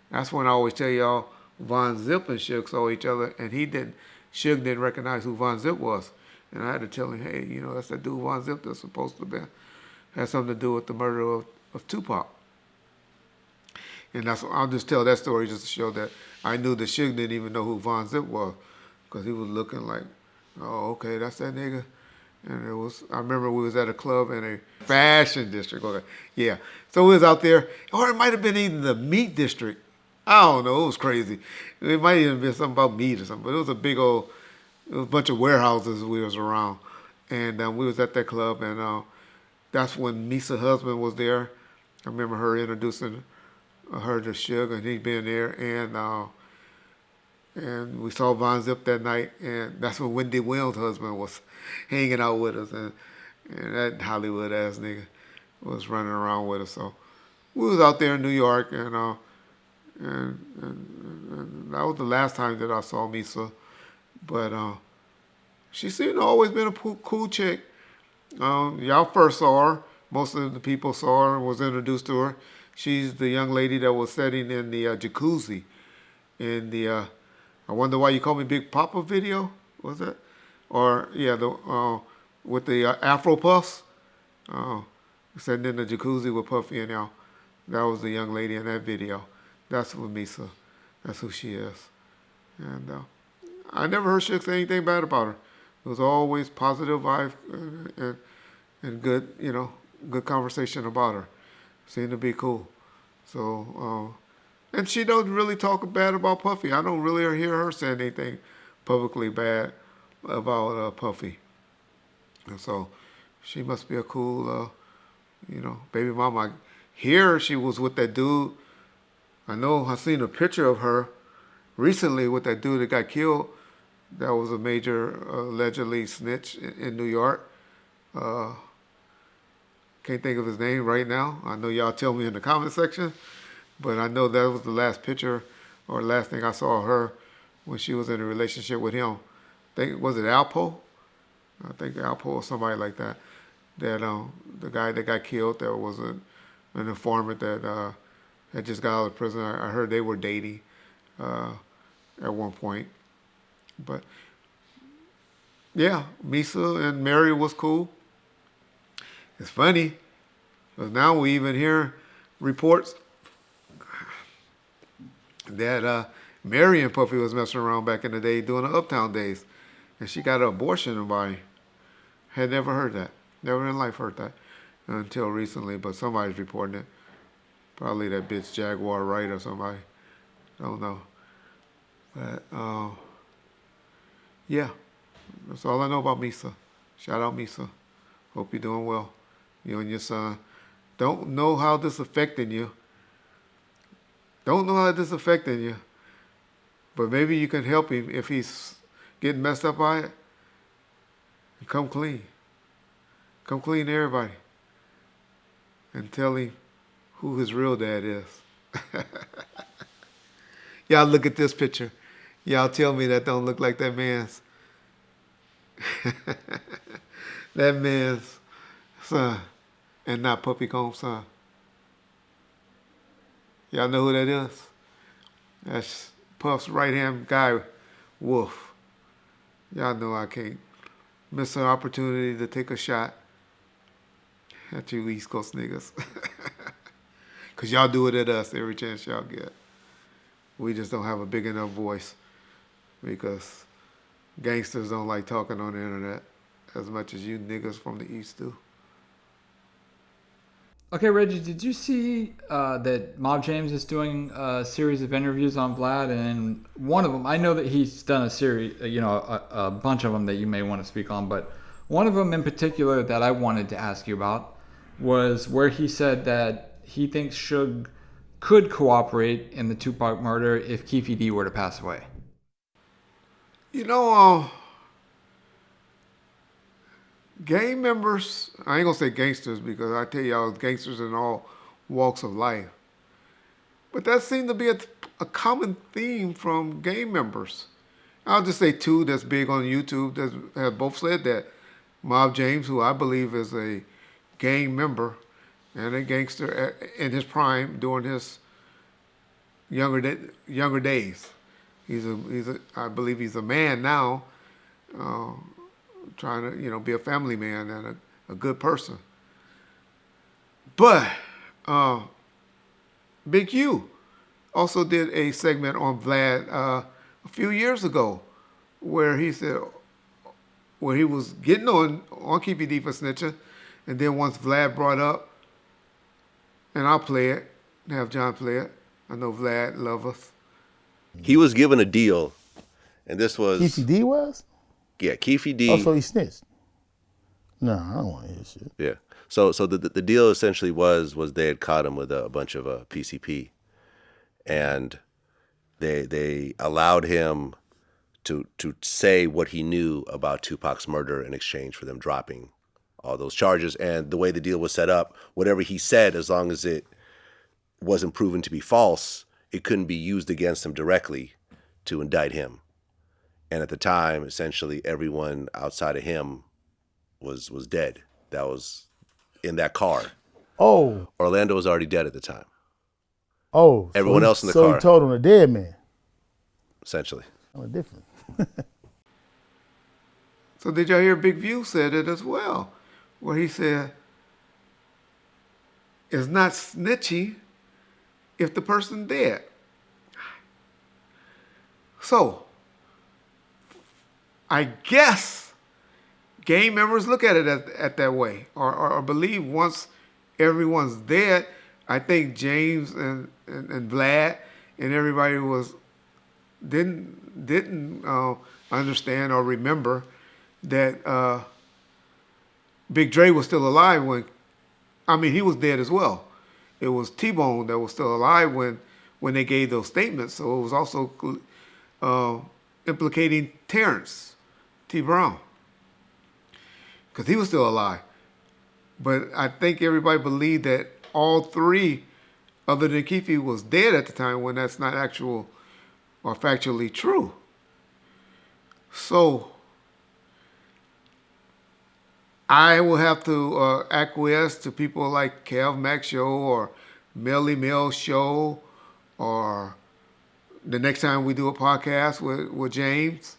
that's when I always tell y'all Von Zip and Suge saw each other, and Suge didn't recognize who Von Zip was. And I had to tell him, hey, that's that dude Von Zip that's supposed to have something to do with the murder of Tupac. And I'll just tell that story just to show that I knew that Suge didn't even know who Von Zip was, because he was looking like, oh, okay, that's that nigga. And I remember we was at a club in a fashion district. Okay, yeah. So we was out there, or it might have been even the meat district. I don't know, it was crazy. It might even been something about meat or something, but it was a bunch of warehouses we was around. And we was at that club, and that's when Misa's husband was there. I remember her introducing her to Suge, and he being there, and we saw Von Zip that night, and that's when Wendy Williams' husband was hanging out with us, and that Hollywood ass nigga was running around with us. So we was out there in New York, and that was the last time that I saw Misa. But she seemed to always been a cool chick. Y'all first saw her. Most of the people saw her and was introduced to her. She's the young lady that was sitting in the jacuzzi in the I Wonder Why You Call Me Big Papa video, was it? Or, yeah, with the Afro puffs. Sitting in the jacuzzi with Puffy and y'all. That was the young lady in that video. That's what Misa. That's who she is. And I never heard Suge say anything bad about her. It was always positive vibe and good, good conversation about her. Seemed to be cool. So, and she don't really talk bad about Puffy. I don't really hear her saying anything publicly bad about Puffy. And so she must be a cool, baby mama. Here she was with that dude. I know I seen a picture of her recently with that dude that got killed. That was a major allegedly snitch in New York. Can't think of his name right now. I know y'all tell me in the comment section, but I know that was the last picture or last thing I saw of her when she was in a relationship with him. Was it Alpo? I think Alpo or somebody like that. That the guy that got killed, that was an informant that had just got out of prison. I heard they were dating at one point. But yeah, Misa and Mary was cool. It's funny, because now we even hear reports that Mary and Puffy was messing around back in the day doing the Uptown days. And she got an abortion by. Had never heard that. Never in life heard that until recently, but somebody's reporting it. Probably that bitch Jaguar Wright or somebody. Don't know. But, yeah. That's all I know about Misa. Shout out Misa. Hope you're doing well. You and your son. Don't know how this affecting you. Don't know how this affecting you. But maybe you can help him if he's getting messed up by it. And come clean. Come clean to everybody. And tell him who his real dad is. Y'all look at this picture. Y'all tell me that don't look like that man's. That man's son. And not Puffy Combs' son. Y'all know who that is? That's Puff's right-hand guy, Wolf. Y'all know I can't miss an opportunity to take a shot at you East Coast niggas. Because y'all do it at us every chance y'all get. We just don't have a big enough voice because gangsters don't like talking on the internet as much as you niggas from the East do. Okay, Reggie, did you see that Mob James is doing a series of interviews on Vlad? And one of them, I know that he's done a series, a bunch of them that you may want to speak on, but one of them in particular that I wanted to ask you about was where he said that he thinks Suge could cooperate in the Tupac murder if Keefe D were to pass away. Gang members, I ain't gonna say gangsters because I tell y'all gangsters in all walks of life. But that seemed to be a common theme from gang members. I'll just say two that's big on YouTube that have both said that. Mob James, who I believe is a gang member and a gangster in his prime during his younger days. I believe he's a man now. Trying to, be a family man and a good person. But Big U also did a segment on Vlad a few years ago where he was getting on Keefe D for snitching, and then once Vlad brought up, and I'll play it, have John play it. I know Vlad loves us. He was given a deal, and this was... Keefe D was? Yeah, Keefe D. Oh, so he snitched. No, I don't want to hear shit. Yeah. So the deal essentially was they had caught him with a bunch of PCP, and they allowed him to say what he knew about Tupac's murder in exchange for them dropping all those charges. And the way the deal was set up, whatever he said, as long as it wasn't proven to be false, it couldn't be used against him directly to indict him. And at the time, essentially everyone outside of him was dead. That was in that car. Oh. Orlando was already dead at the time. Oh. Everyone else in the car. So car. he told him a dead man. Essentially. Oh, different. So did y'all hear Big View said it as well, where he said, it's not snitchy if the person dead. So, I guess gang members look at it at that way, or believe once everyone's dead. I think James and Vlad and everybody didn't understand or remember that Big Dre was still alive he was dead as well. It was T-Bone that was still alive when they gave those statements. So it was also implicating Terrence T. Brown, because he was still alive. But I think everybody believed that all three, other than Keefe, was dead at the time, when that's not actual or factually true. So I will have to acquiesce to people like Kev Mack Show or Melly Mel Show, or the next time we do a podcast with James.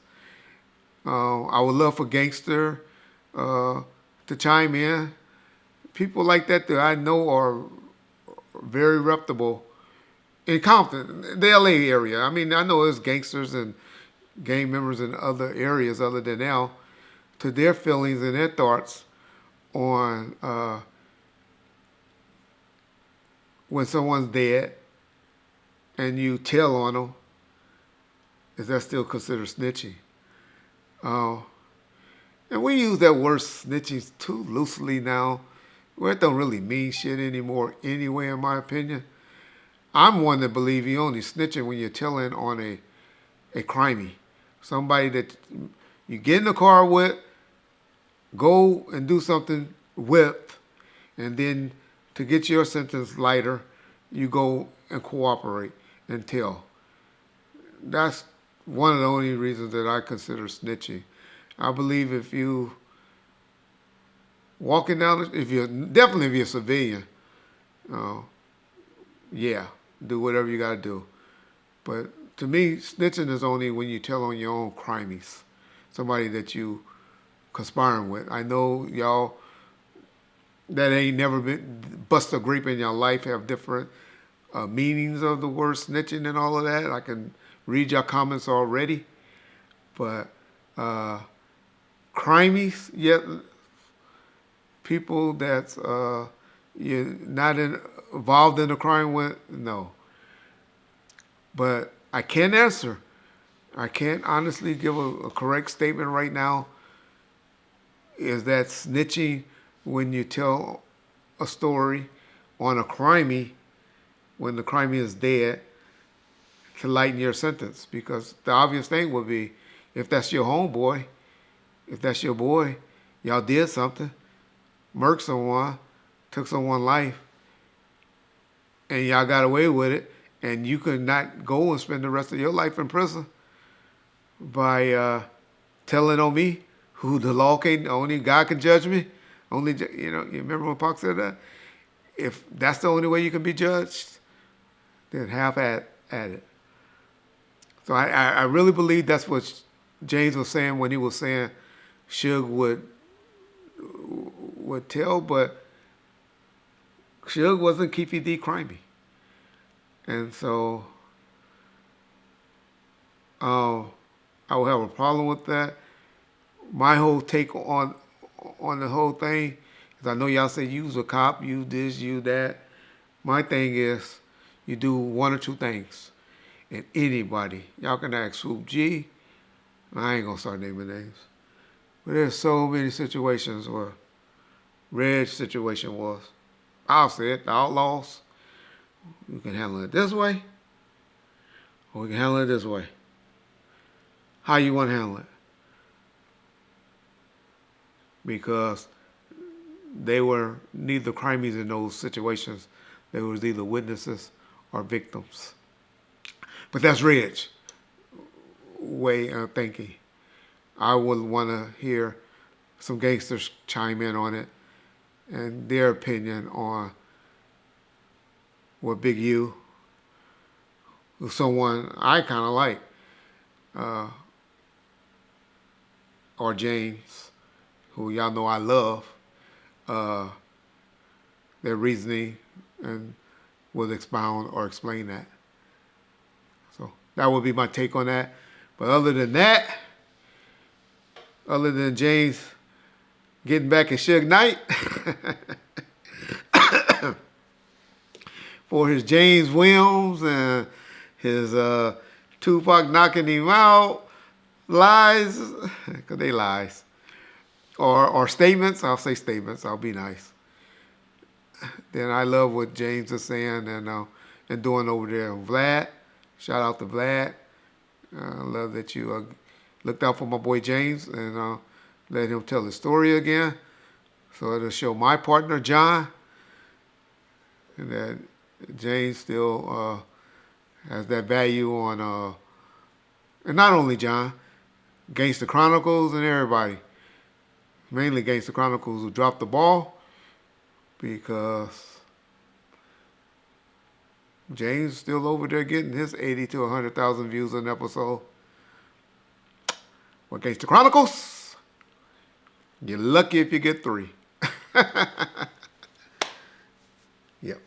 I would love for Gangster to chime in. People like that I know are very reputable in Compton, the LA area. I mean, I know there's gangsters and gang members in other areas other than L, to their feelings and their thoughts on when someone's dead and you tell on them, is that still considered snitching? And we use that word snitching too loosely now, where it don't really mean shit anymore anyway, in my opinion. I'm one that believe you only snitching when you're telling on a crimey. Somebody that you get in the car with, go and do something with, and then to get your sentence lighter, you go and cooperate and tell. That's one of the only reasons that I consider snitching. I believe if you walking down, if you're a civilian, yeah, do whatever you gotta do. But to me, snitching is only when you tell on your own crimies, somebody that you conspiring with. I know y'all that ain't never been bust a grape in your life have different meanings of the word snitching and all of that. I can read your comments already, but crimies, yet people that's you're not involved in a crime with, no. But I can't answer. I can't honestly give a correct statement right now. Is that snitching when you tell a story on a crimey when the crimey is dead to lighten your sentence? Because the obvious thing would be, if that's your homeboy, if that's your boy, y'all did something, murked someone, took someone's life, and y'all got away with it, and you could not go and spend the rest of your life in prison by telling on me, who the law can't, only God can judge me. Only, you remember when Pac said that? If that's the only way you can be judged, then have at it. So I really believe that's what James was saying when he was saying Suge would tell, but Suge wasn't Keefe D. Crimey. And so I would have a problem with that. My whole take on the whole thing is, I know y'all say you was a cop, you this, you that. My thing is, you do one or two things. And anybody, y'all can ask Swoop G, I ain't gonna start naming names, but there's so many situations where Reg's situation was, I'll say it, the Outlaws, we can handle it this way, or we can handle it this way. How you want to handle it? Because they were neither crimies in those situations. They was either witnesses or victims. But that's Reg's way of thinking. I would want to hear some gangsters chime in on it and their opinion on what Big U, who's someone I kind of like, or James, who y'all know I love, their reasoning, and will expound or explain that. So that would be my take on that. But other than that, other than James getting back at Suge Knight for his James Williams and his Tupac knocking him out, Lies, because they lies. Or statements, I'll say statements. I'll be nice. Then I love what James is saying and doing over there. Vlad, shout out to Vlad. I love that you looked out for my boy James and let him tell his story again. So it'll show my partner John, and that James still has that value on, and not only John, Gangster Chronicles and everybody. Mainly Gangster Chronicles who dropped the ball because James still over there getting his 80 to 100,000 views an episode. Well, Gangster Chronicles, you're lucky if you get 3. Yep.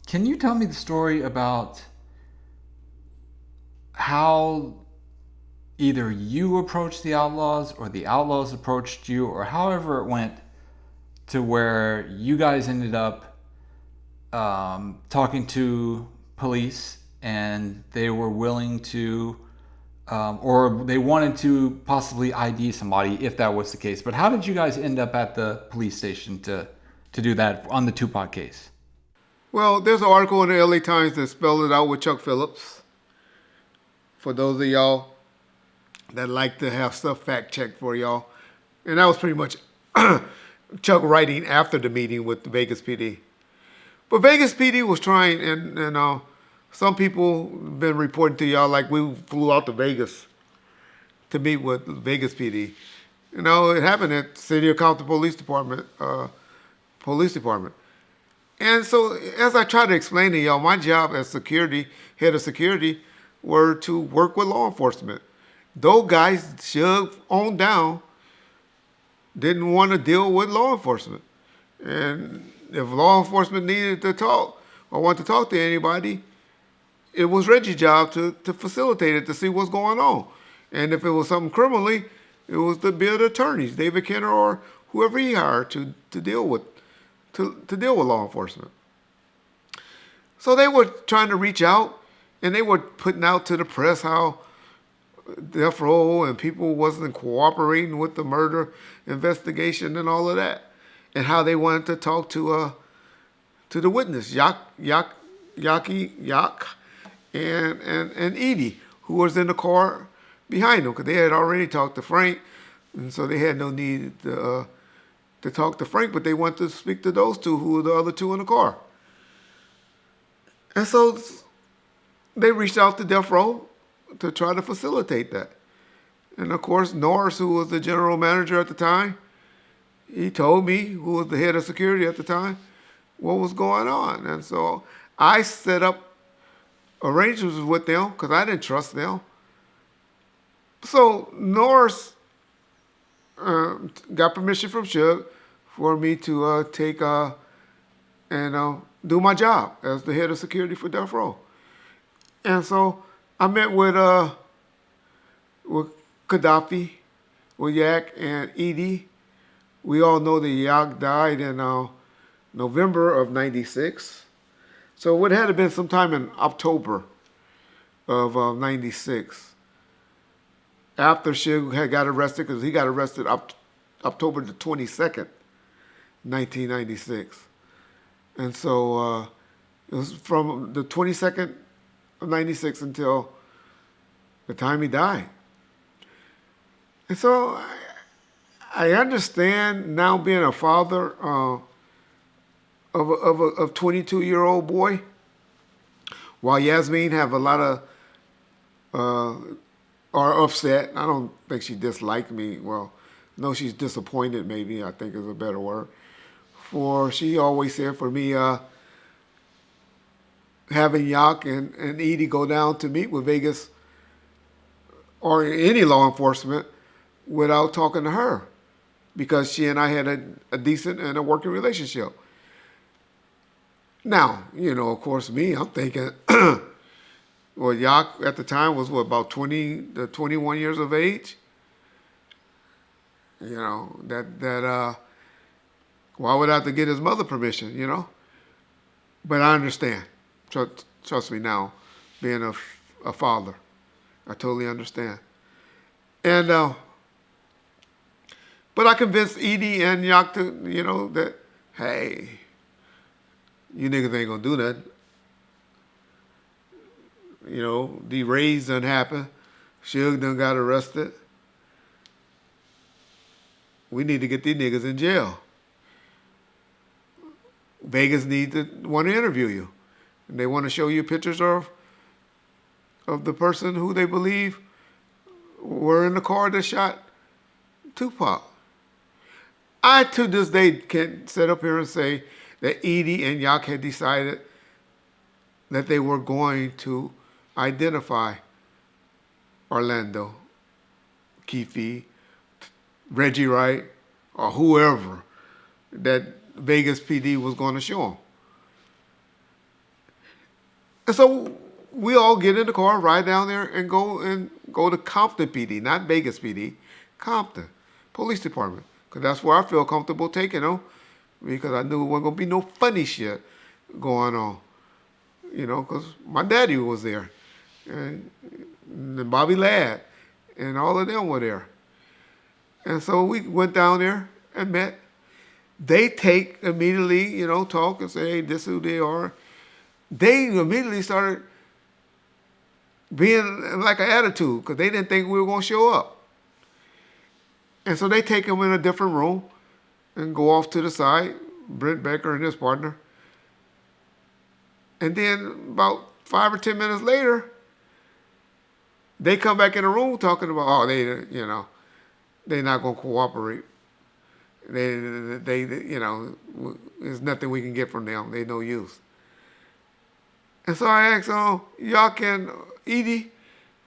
Can you tell me the story about how either you approached the Outlaws or the Outlaws approached you, or however it went to where you guys ended up talking to police and they were willing to or they wanted to possibly ID somebody if that was the case. But how did you guys end up at the police station to do that on the Tupac case? Well, there's an article in the LA Times that spelled it out with Chuck Phillips. For those of y'all that like to have stuff fact-checked for y'all. And that was pretty much Chuck writing after the meeting with the Vegas PD. But Vegas PD was trying, and some people been reporting to y'all like we flew out to Vegas to meet with Vegas PD. It happened at City of Compton Police Department. And so as I try to explain to y'all, my job as head of security, were to work with law enforcement. Those guys, Suge on down, didn't want to deal with law enforcement. And if law enforcement needed to talk or want to talk to anybody, it was Reggie's job to facilitate it, to see what's going on. And if it was something criminally, it was the bid attorneys, David Kenner or whoever he hired to deal with law enforcement. So they were trying to reach out, and they were putting out to the press how death row and people wasn't cooperating with the murder investigation and all of that, and how they wanted to talk to the witness, Yak and Edie, who was in the car behind them, because they had already talked to Frank, and so they had no need to talk to Frank, but they wanted to speak to those two, who were the other two in the car. And so they reached out to Death Row to try to facilitate that. And of course, Norris, who was the general manager at the time, he told me, who was the head of security at the time, what was going on. And so I set up arrangements with them because I didn't trust them. So Norris got permission from Suge for me to take and do my job as the head of security for Death Row. And so I met with Gaddafi, with Yak and Edie. We all know that Yak died in November of '96. So it had to been sometime in October of '96. After Suge had got arrested, because he got arrested October the 22nd, 1996. And so it was from the 22nd of 96 until the time he died. And so I understand now, being a father of a 22-year-old boy, while Yasmin have a lot of are upset. I don't think she disliked me. Well, no, she's disappointed, maybe, I think is a better word. She always said for me, having Yak and Edie go down to meet with Vegas or any law enforcement without talking to her, because she and I had a decent and a working relationship. Now, of course, I'm thinking, well, Yak at the time was about 20 to 21 years of age. Why would I have to get his mother permission, But I understand. Trust me now, being a father. I totally understand. And but I convinced Edie and Yak to, that hey, you niggas ain't gonna do nothing. The raids done happened. Suge done got arrested. We need to get these niggas in jail. Vegas want to interview you. And they want to show you pictures of the person who they believe were in the car that shot Tupac. I, to this day, can sit up here and say that Edie and Yak had decided that they were going to identify Orlando, Keefe, Reggie Wright, or whoever that Vegas PD was going to show them. And so we all get in the car, ride down there, and go to Compton PD, not Vegas PD, Compton Police Department, because that's where I feel comfortable taking them, because I knew it wasn't going to be no funny shit going on, because my daddy was there, and Bobby Ladd, and all of them were there. And so we went down there and met. They take immediately, talk and say, hey, this is who they are. They immediately started being like an attitude because they didn't think we were going to show up. And so they take him in a different room and go off to the side, Brent Becker and his partner. And then about 5 or 10 minutes later, they come back in the room talking about, they're not going to cooperate. They, there's nothing we can get from them. They no use. And so I asked Yak and Edie,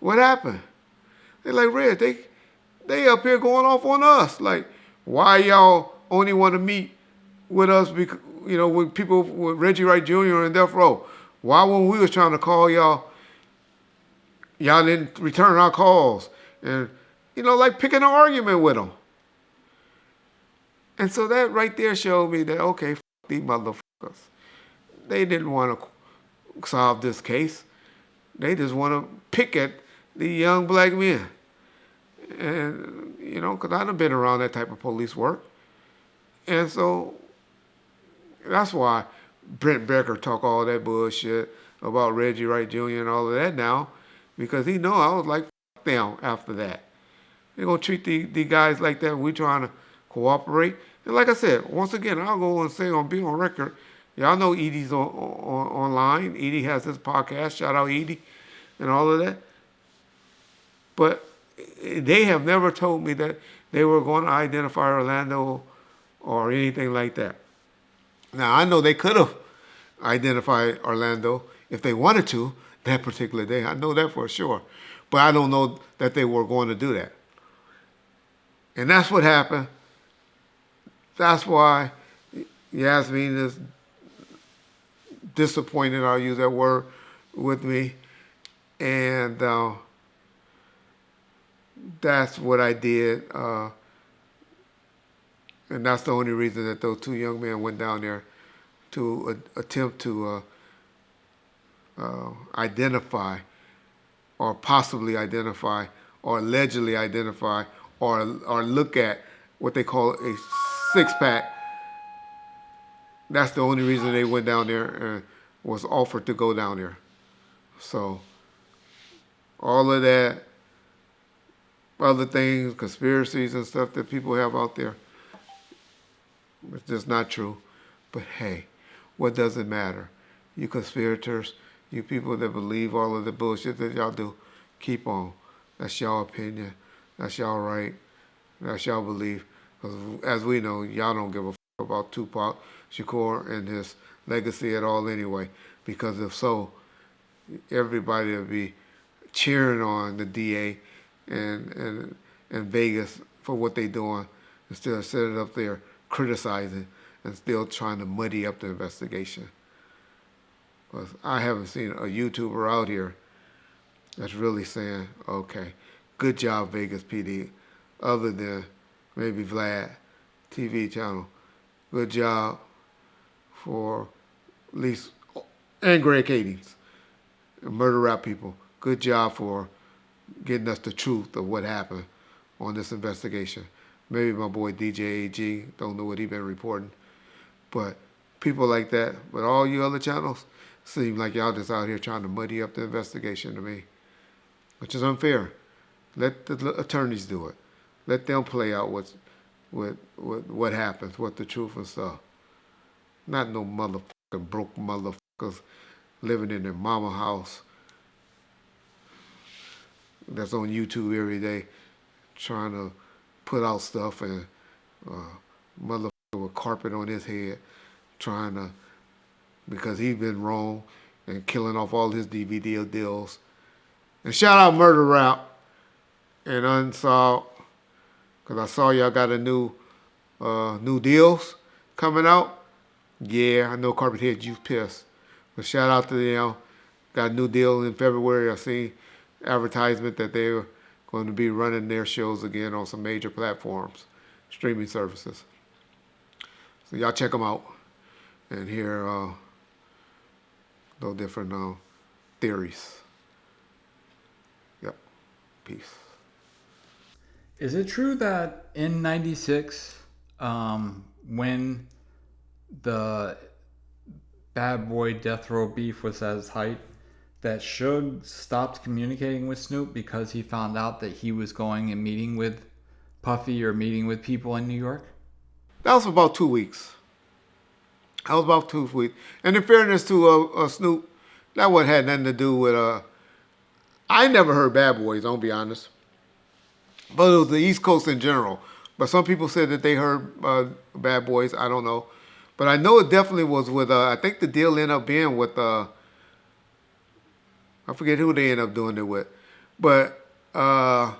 what happened? They're like, Red, they up here going off on us. Like, why y'all only want to meet with us, because, with people, with Reggie Wright Jr. and Death Row? Why when we was trying to call y'all didn't return our calls? And, like picking an argument with them. And so that right there showed me that, okay, f*** these motherfuckers. They didn't want to solve this case. They just want to pick at the young black men. And, because I done been around that type of police work. And so that's why Brent Becker talk all that bullshit about Reggie Wright Jr. and all of that now, because he know I was like, f*** them after that. They're going to treat the guys like that when we trying to cooperate. And like I said, once again, I'll go and say be on record. Y'all know Edie's online. Edie has his podcast. Shout out Edie and all of that. But they have never told me that they were going to identify Orlando or anything like that. Now, I know they could have identified Orlando if they wanted to that particular day. I know that for sure. But I don't know that they were going to do that. And that's what happened. That's why Yasmin is disappointed, I'll use that word, with me. And that's what I did. And that's the only reason that those two young men went down there to attempt to identify or possibly identify or allegedly identify or look at what they call a six-pack. That's the only reason they went down there and was offered to go down there. So all of that, other things, conspiracies and stuff that people have out there, it's just not true. But hey, what does it matter? You conspirators, you people that believe all of the bullshit that y'all do, keep on. That's y'all opinion. That's y'all right. That's y'all belief. Because as we know, y'all don't give a f*** about Tupac Shakur and his legacy at all anyway. Because if so, everybody would be cheering on the DA and Vegas for what they doing instead of sitting up there criticizing and still trying to muddy up the investigation. Because I haven't seen a YouTuber out here that's really saying, okay, good job, Vegas PD, other than maybe Vlad TV channel. Good job for at least, and Greg Cadings, murder rap people. Good job for getting us the truth of what happened on this investigation. Maybe my boy DJ AG don't know what he been reporting, but people like that, but all you other channels seem like y'all just out here trying to muddy up the investigation to me, which is unfair. Let the attorneys do it. Let them play out what happens, what the truth and stuff. Not no motherfucking broke motherfuckers living in their mama house that's on YouTube every day trying to put out stuff and motherfucker with carpet on his head trying to, because he's been wrong and killing off all his DVD deals. And shout out Murder Rap and Unsolved, because I saw y'all got a new deals coming out. Yeah, I know Carpethead you pissed. But shout out to them. Got a new deal in February. I seen advertisement that they're going to be running their shows again on some major platforms, streaming services. So y'all check them out and hear those different theories. Yep. Peace. Is it true that in '96, when the Bad Boy Death Row beef was at its height, that Suge stopped communicating with Snoop because he found out that he was going and meeting with Puffy or meeting with people in New York? That was about 2 weeks. That was about 2 weeks. And in fairness to Snoop, that one had nothing to do with. I never heard Bad Boys, I'll be honest. But it was the East Coast in general. But some people said that they heard Bad Boys. I don't know. But I know it definitely was with, I think the deal ended up being with, I forget who they ended up doing it with. But I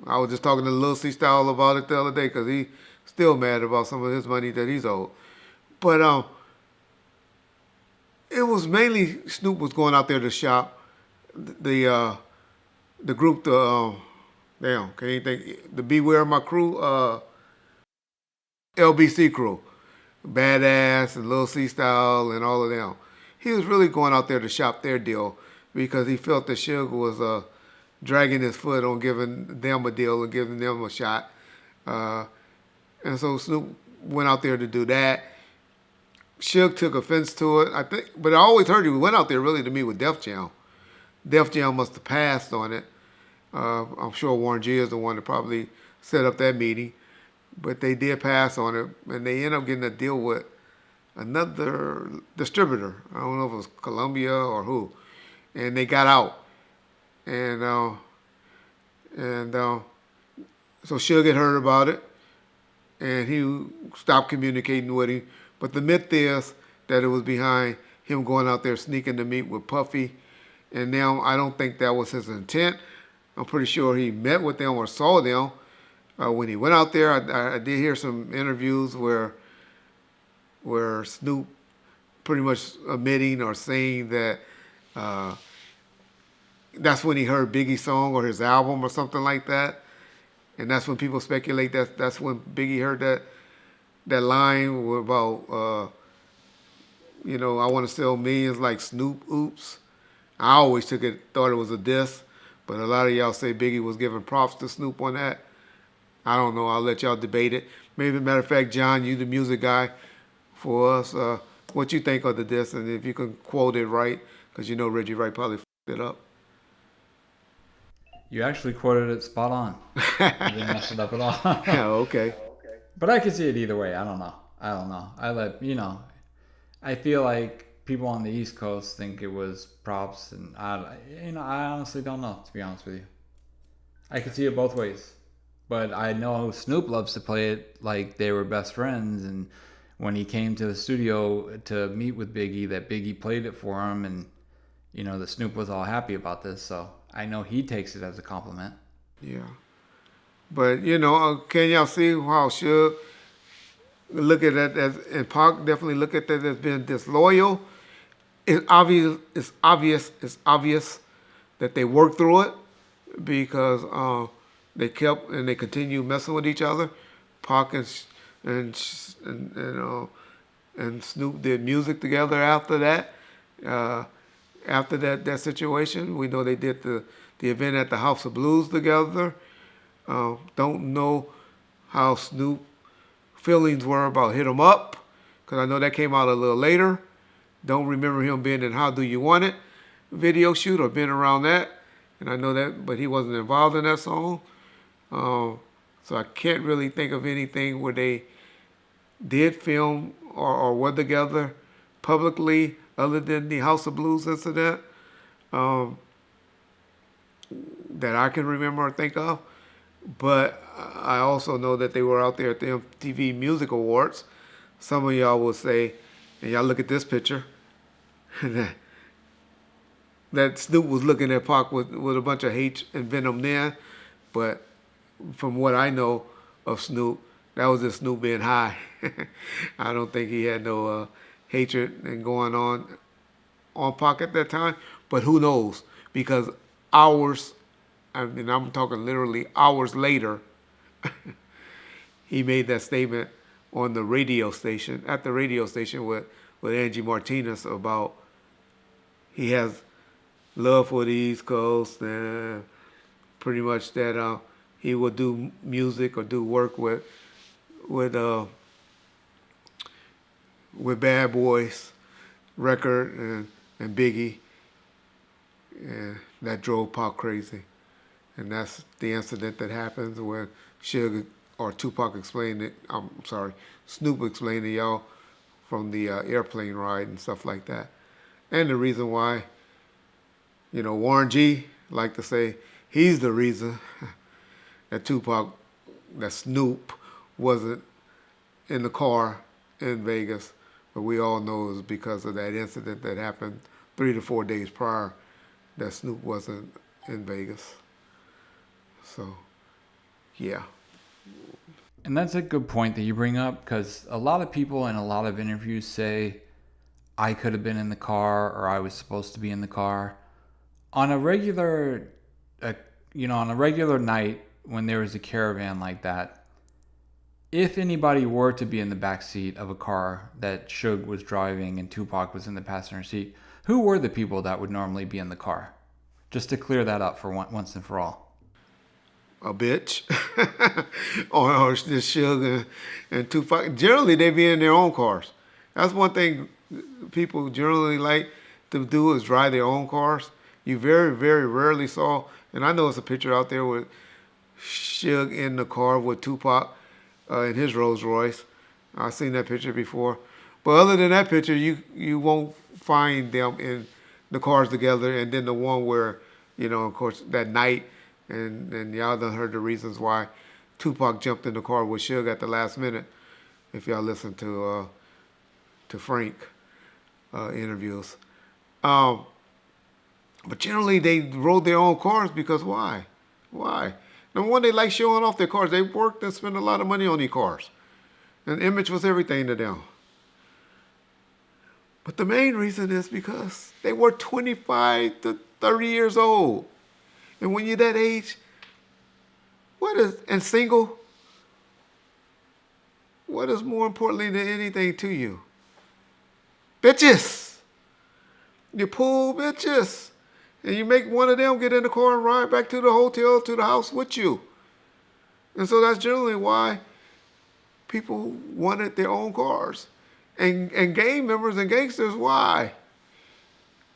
was just talking to Lil C Style about it the other day because he's still mad about some of his money that he's owed. But it was mainly Snoop was going out there to shop. The group, damn, can you think, the Beware My Crew, LBC crew. Badass and Lil C Style and all of them. He was really going out there to shop their deal because he felt that Suge was dragging his foot on giving them a deal and giving them a shot. And so Snoop went out there to do that. Suge took offense to it, I think, but I always heard he went out there really to meet with Def Jam. Def Jam must have passed on it. I'm sure Warren G is the one that probably set up that meeting. But they did pass on it, and they ended up getting a deal with another distributor. I don't know if it was Columbia or who. And they got out. And so Suge had heard about it, and he stopped communicating with him. But the myth is that it was behind him going out there sneaking to meet with Puffy. And now I don't think that was his intent. I'm pretty sure he met with them or saw them. When he went out there, I did hear some interviews where Snoop pretty much admitting or saying that that's when he heard Biggie's song or his album or something like that. And that's when people speculate that's when Biggie heard that line about, I want to sell millions like Snoop, oops. I always thought it was a diss, but a lot of y'all say Biggie was giving props to Snoop on that. I don't know. I'll let y'all debate it. Maybe, matter of fact, John, you the music guy for us. What you think of the diss, and if you can quote it right, because you know Reggie Wright probably fucked it up. You actually quoted it spot on. You didn't mess it up at all. Yeah, okay. But I could see it either way. I don't know. I feel like people on the East Coast think it was props, and I honestly don't know, to be honest with you. I could see it both ways. But I know Snoop loves to play it like they were best friends, and when he came to the studio to meet with Biggie, that Biggie played it for him, and that Snoop was all happy about this, so I know he takes it as a compliment. Yeah. But, can y'all see how Suge look at that as, and Pac definitely look at that as being disloyal? It's obvious that they worked through it because they kept and they continued messing with each other. Pac and Snoop did music together after that. After that situation, we know they did the the event at the House of Blues together. Don't know how Snoop feelings were about Hit 'Em Up, because I know that came out a little later. Don't remember him being in How Do You Want It video shoot or being around that. And I know that, but he wasn't involved in that song. So I can't really think of anything where they did film or were together publicly other than the House of Blues incident that I can remember or think of. But I also know that they were out there at the MTV Music Awards. Some of y'all will say, and y'all look at this picture, that Snoop was looking at Pac with a bunch of hate and venom then. But from what I know of Snoop, that was just Snoop being high. I don't think he had no hatred and going on Pac at that time. But who knows? Because hours, and I'm talking literally hours later, he made that statement on the radio station, at the radio station with Angie Martinez about he has love for the East Coast and pretty much that he will do music or do work with Bad Boys record and Biggie, and that drove Pac crazy. And that's the incident that happens when Suge or Tupac explained it. Snoop explained to y'all from the airplane ride and stuff like that. And the reason why, Warren G like to say he's the reason that Snoop wasn't in the car in Vegas. But we all know it was because of that incident that happened 3 to 4 days prior that Snoop wasn't in Vegas. So, yeah. And that's a good point that you bring up, because a lot of people in a lot of interviews say, I could have been in the car or I was supposed to be in the car. On a regular, on a regular night when there was a caravan like that, if anybody were to be in the back seat of a car that Suge was driving and Tupac was in the passenger seat, who were the people that would normally be in the car? Just to clear that up for once and for all. A bitch, or just Suge and Tupac. Generally, they be in their own cars. That's one thing people generally like to do, is drive their own cars. You very, very rarely saw, and I know it's a picture out there with Suge in the car with Tupac in his Rolls Royce. I've seen that picture before. But other than that picture, you won't find them in the cars together. And then the one where, of course, that night, and y'all done heard the reasons why Tupac jumped in the car with Suge at the last minute, if y'all listen to Frank interviews. But generally, they rode their own cars because why? Why? Number one, they like showing off their cars. They worked and spent a lot of money on these cars. And image was everything to them. But the main reason is because they were 25 to 30 years old. And when you're that age, and single, what is more importantly than anything to you? Bitches. You pull bitches. And you make one of them get in the car and ride back to the hotel, to the house with you. And so that's generally why people wanted their own cars. And gang members and gangsters, why?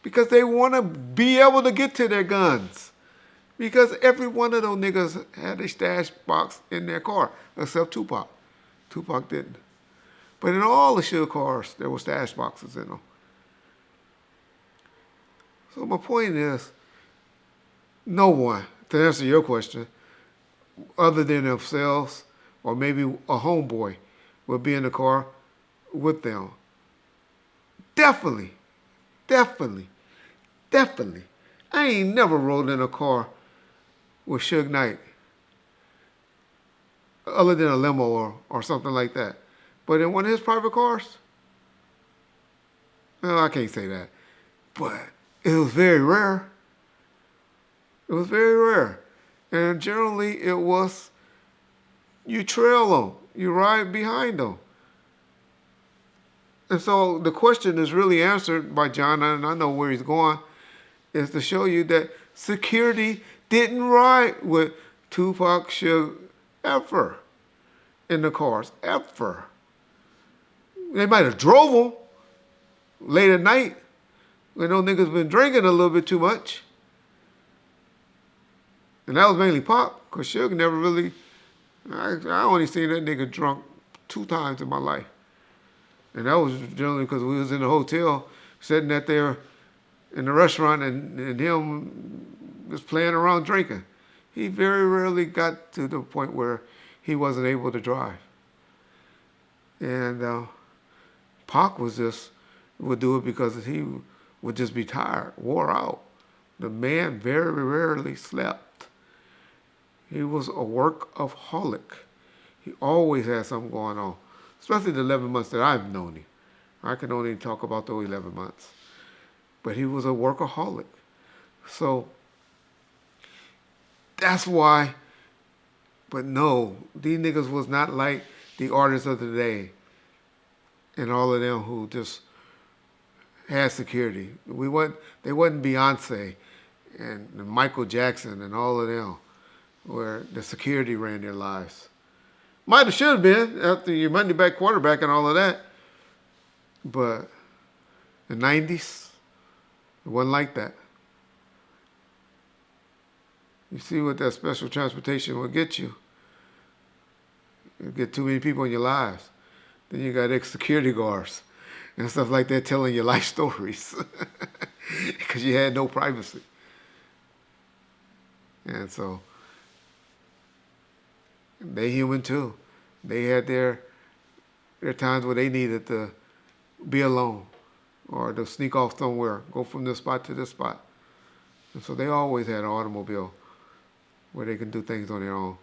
Because they want to be able to get to their guns. Because every one of those niggas had a stash box in their car, except Tupac. Tupac didn't. But in all the Suge cars, there were stash boxes in them. So my point is, no one, to answer your question, other than themselves or maybe a homeboy, will be in the car with them. Definitely. I ain't never rode in a car with Suge Knight, other than a limo or something like that. But in one of his private cars, well, I can't say that. But it was very rare. And generally it was, you trail them, you ride behind them. And so the question is really answered by John, and I know where he's going, is to show you that security didn't ride with Tupac, Suge, ever in the cars, ever. They might have drove them late at night when those niggas been drinking a little bit too much. And that was mainly Pac, because Suge never really, I only seen that nigga drunk 2 times in my life. And that was generally because we was in the hotel, sitting out there in the restaurant, and him just playing around drinking. He very rarely got to the point where he wasn't able to drive. And Pac would do it because he would just be tired, wore out. The man very rarely slept. He was a workaholic. He always had something going on, especially the 11 months that I've known him. I can only talk about those 11 months. But he was a workaholic. So that's why, but no, these niggas was not like the artists of the day and all of them who just had security. They wasn't Beyonce and Michael Jackson and all of them where the security ran their lives. Might have should have been after your money back quarterback and all of that. But the 90s, it wasn't like that. You see what that special transportation will get you. You get too many people in your lives. Then you got ex-security guards and stuff like that telling your life stories because you had no privacy. And so they human too. They had their times where they needed to be alone or to sneak off somewhere, go from this spot to this spot. And so they always had an automobile where they can do things on their own.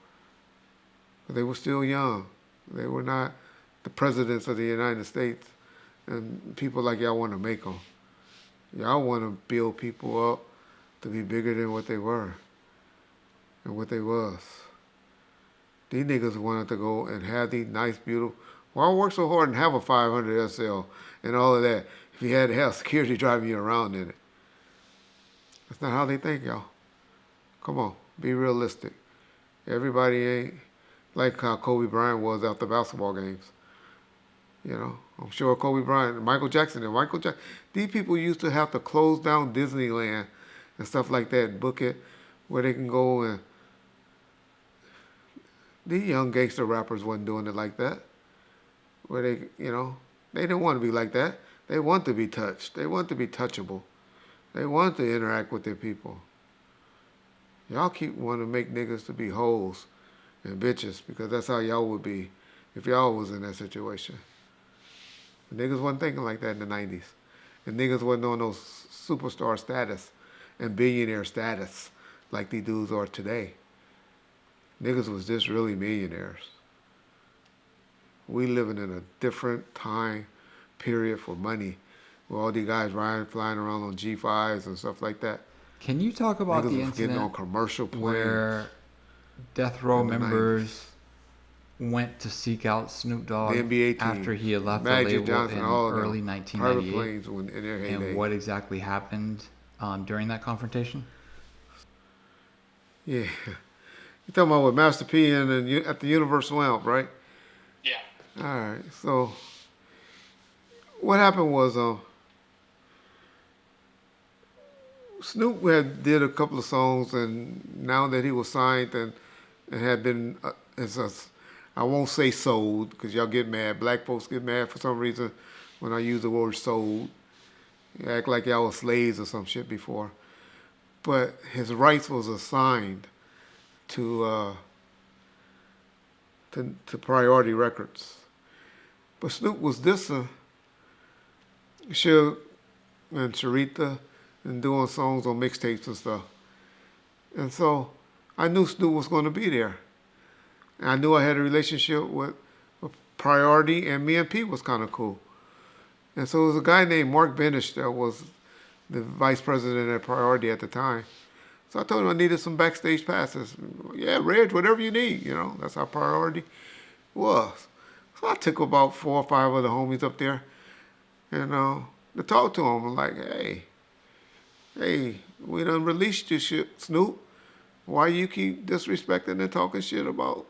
But they were still young. They were not the presidents of the United States and people like y'all want to make them. Y'all want to build people up to be bigger than what they were and what they was. These niggas wanted to go and have these nice, beautiful, why work so hard and have a 500 SL and all of that if you had to have security driving you around in it? That's not how they think, y'all. Come on, be realistic. Everybody ain't like how Kobe Bryant was after basketball games. You know, I'm sure Kobe Bryant, Michael Jackson, these people used to have to close down Disneyland and stuff like that and book it where they can go and these young gangster rappers wasn't doing it like that. Where they, they didn't want to be like that. They want to be touched. They want to be touchable. They want to interact with their people. Y'all keep wanting to make niggas to be hoes and bitches because that's how y'all would be if y'all was in that situation. The niggas wasn't thinking like that in the 90s. And niggas wasn't on those superstar status and billionaire status like these dudes are today. Niggas was just really millionaires. We living in a different time period for money, where all these guys flying around on G5s and stuff like that. Can you talk about niggas the was incident getting on commercial planes where death row in the members went to seek out Snoop Dogg the NBA team, after he had left Magic the label Johnson, in all of them, early private 1998? planes in their heyday. And what exactly happened during that confrontation? Yeah. You talking about with Master P and at the Universal Amp, right? Yeah. All right. So what happened was Snoop did a couple of songs, and now that he was signed and had been, I won't say sold because y'all get mad. Black folks get mad for some reason when I use the word sold. You act like y'all were slaves or some shit before. But his rights was assigned to Priority Records. But Snoop was dissing Suge and Sharita and doing songs on mixtapes and stuff. And so I knew Snoop was going to be there. And I knew I had a relationship with Priority, and me and Pete was kind of cool. And so there was a guy named Mark Benish that was the vice president at Priority at the time. So I told him I needed some backstage passes. Yeah, Reg, whatever you need, that's how Priority was. So I took about 4 or 5 of the homies up there and to talk to them. I'm like, hey, we done released your shit, Snoop. Why you keep disrespecting and talking shit about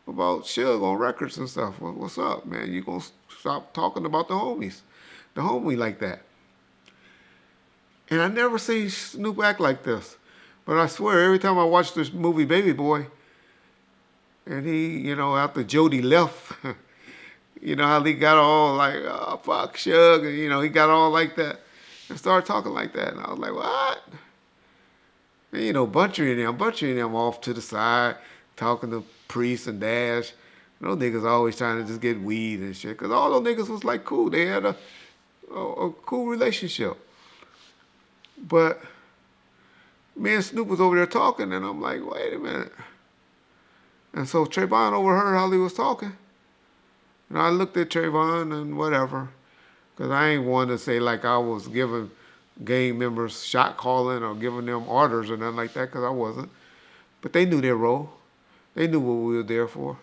Suge on records and stuff? What's up, man? You gonna stop talking about the homie like that? And I never seen Snoop act like this. But I swear, every time I watch this movie Baby Boy, and he, after Jody left, how he got all like, oh, fuck Suge, and, he got all like that and started talking like that. And I was like, what? And, Bunchy and them off to the side, talking to Priest and Dash. Those niggas always trying to just get weed and shit. Because all those niggas was like cool. They had a cool relationship. But me and Snoop was over there talking, and I'm like, wait a minute. And so Trayvon overheard how he was talking. And I looked at Trayvon and whatever, because I ain't one to say like I was giving gang members shot calling or giving them orders or nothing like that, because I wasn't. But they knew their role. They knew what we were there for.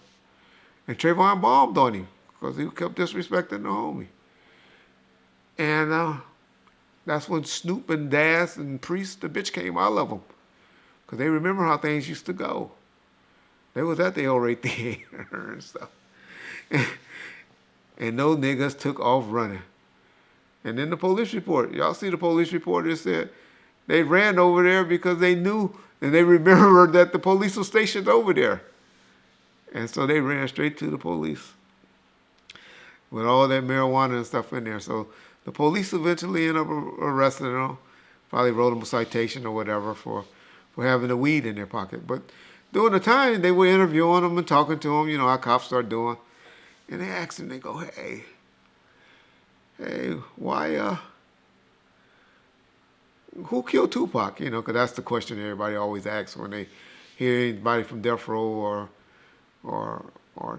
And Trayvon bombed on him because he kept disrespecting the homie. And that's when Snoop and Dash and Priest, the bitch, came out of them. Because they remember how things used to go. They was at the L-Ray Theater and stuff. And those niggas took off running. And then the police report. Y'all see the police report? It said they ran over there because they knew and they remembered that the police was stationed over there. And so they ran straight to the police with all that marijuana and stuff in there. So the police eventually ended up arresting them. Probably wrote them a citation or whatever for having the weed in their pocket. But during the time, they were interviewing them and talking to them, how cops start doing. And they asked him, they go, hey, why, who killed Tupac? Because that's the question everybody always asks when they hear anybody from Death Row or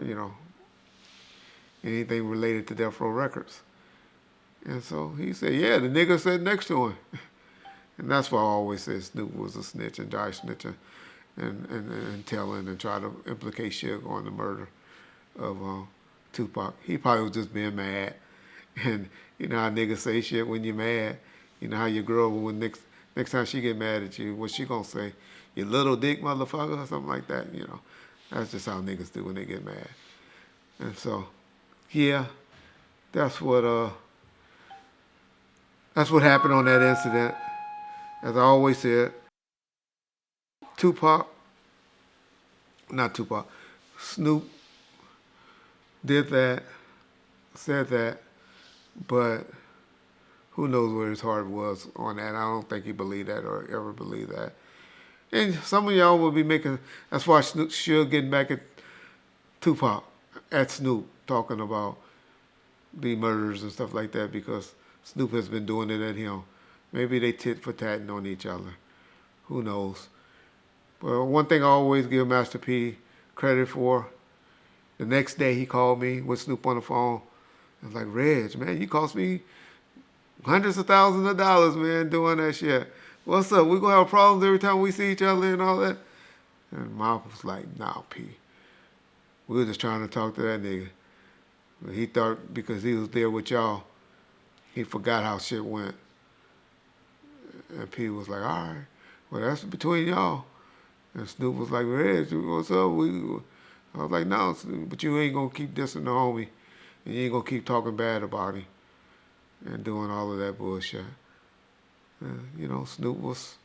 anything related to Death Row Records. And so he said, yeah, the nigga sat next to him. And that's why I always say Snoop was a snitch and died snitching and telling and try to implicate Suge on the murder of Tupac. He probably was just being mad. And you know how niggas say shit when you're mad. You know how your girl, when next time she get mad at you, what she gonna say? You little dick motherfucker or something like that, That's just how niggas do when they get mad. And so, yeah, that's what happened on that incident. As I always said, Snoop did that, said that, but who knows where his heart was on that. I don't think he believed that or ever believed that. And some of y'all will be that's why Suge getting back at Tupac, at Snoop, talking about the murders and stuff like that, because Snoop has been doing it at him. Maybe they tit for tatting on each other. Who knows? But one thing I always give Master P credit for, the next day he called me with Snoop on the phone. I was like, Reg, man, you cost me hundreds of thousands of dollars, man, doing that shit. What's up? We gonna have problems every time we see each other and all that? And Mom was like, nah, P. We were just trying to talk to that nigga. But he thought because he was there with y'all, he forgot how shit went. And P was like, all right, well, that's between y'all. And Snoop was like, Reg, what's up? I was like, no, but you ain't gonna keep dissing the homie. And you ain't gonna keep talking bad about him and doing all of that bullshit. Snoop was,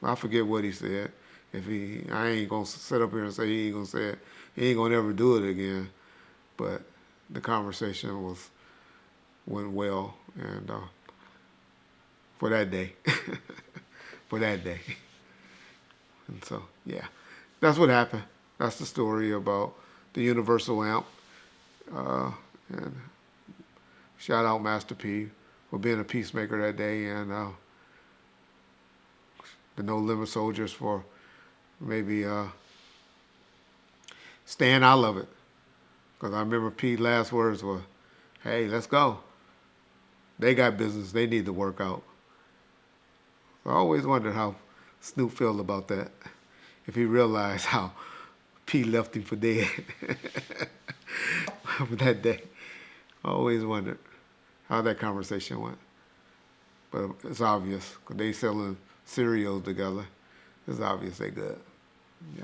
I forget what he said. I ain't gonna sit up here and say he ain't gonna say it. He ain't gonna ever do it again. But the conversation went well, and for that day, And so, yeah, that's what happened. That's the story about the Universal Amp. And shout out Master P for being a peacemaker that day, and the No Limit Soldiers for maybe staying out of it. Because I remember P's last words were, hey, let's go. They got business they need to work out. So I always wondered how Snoop felt about that, if he realized how P left him for dead for that day. I always wondered how that conversation went. But it's obvious, because they selling cereals together. It's obvious they good. Yeah.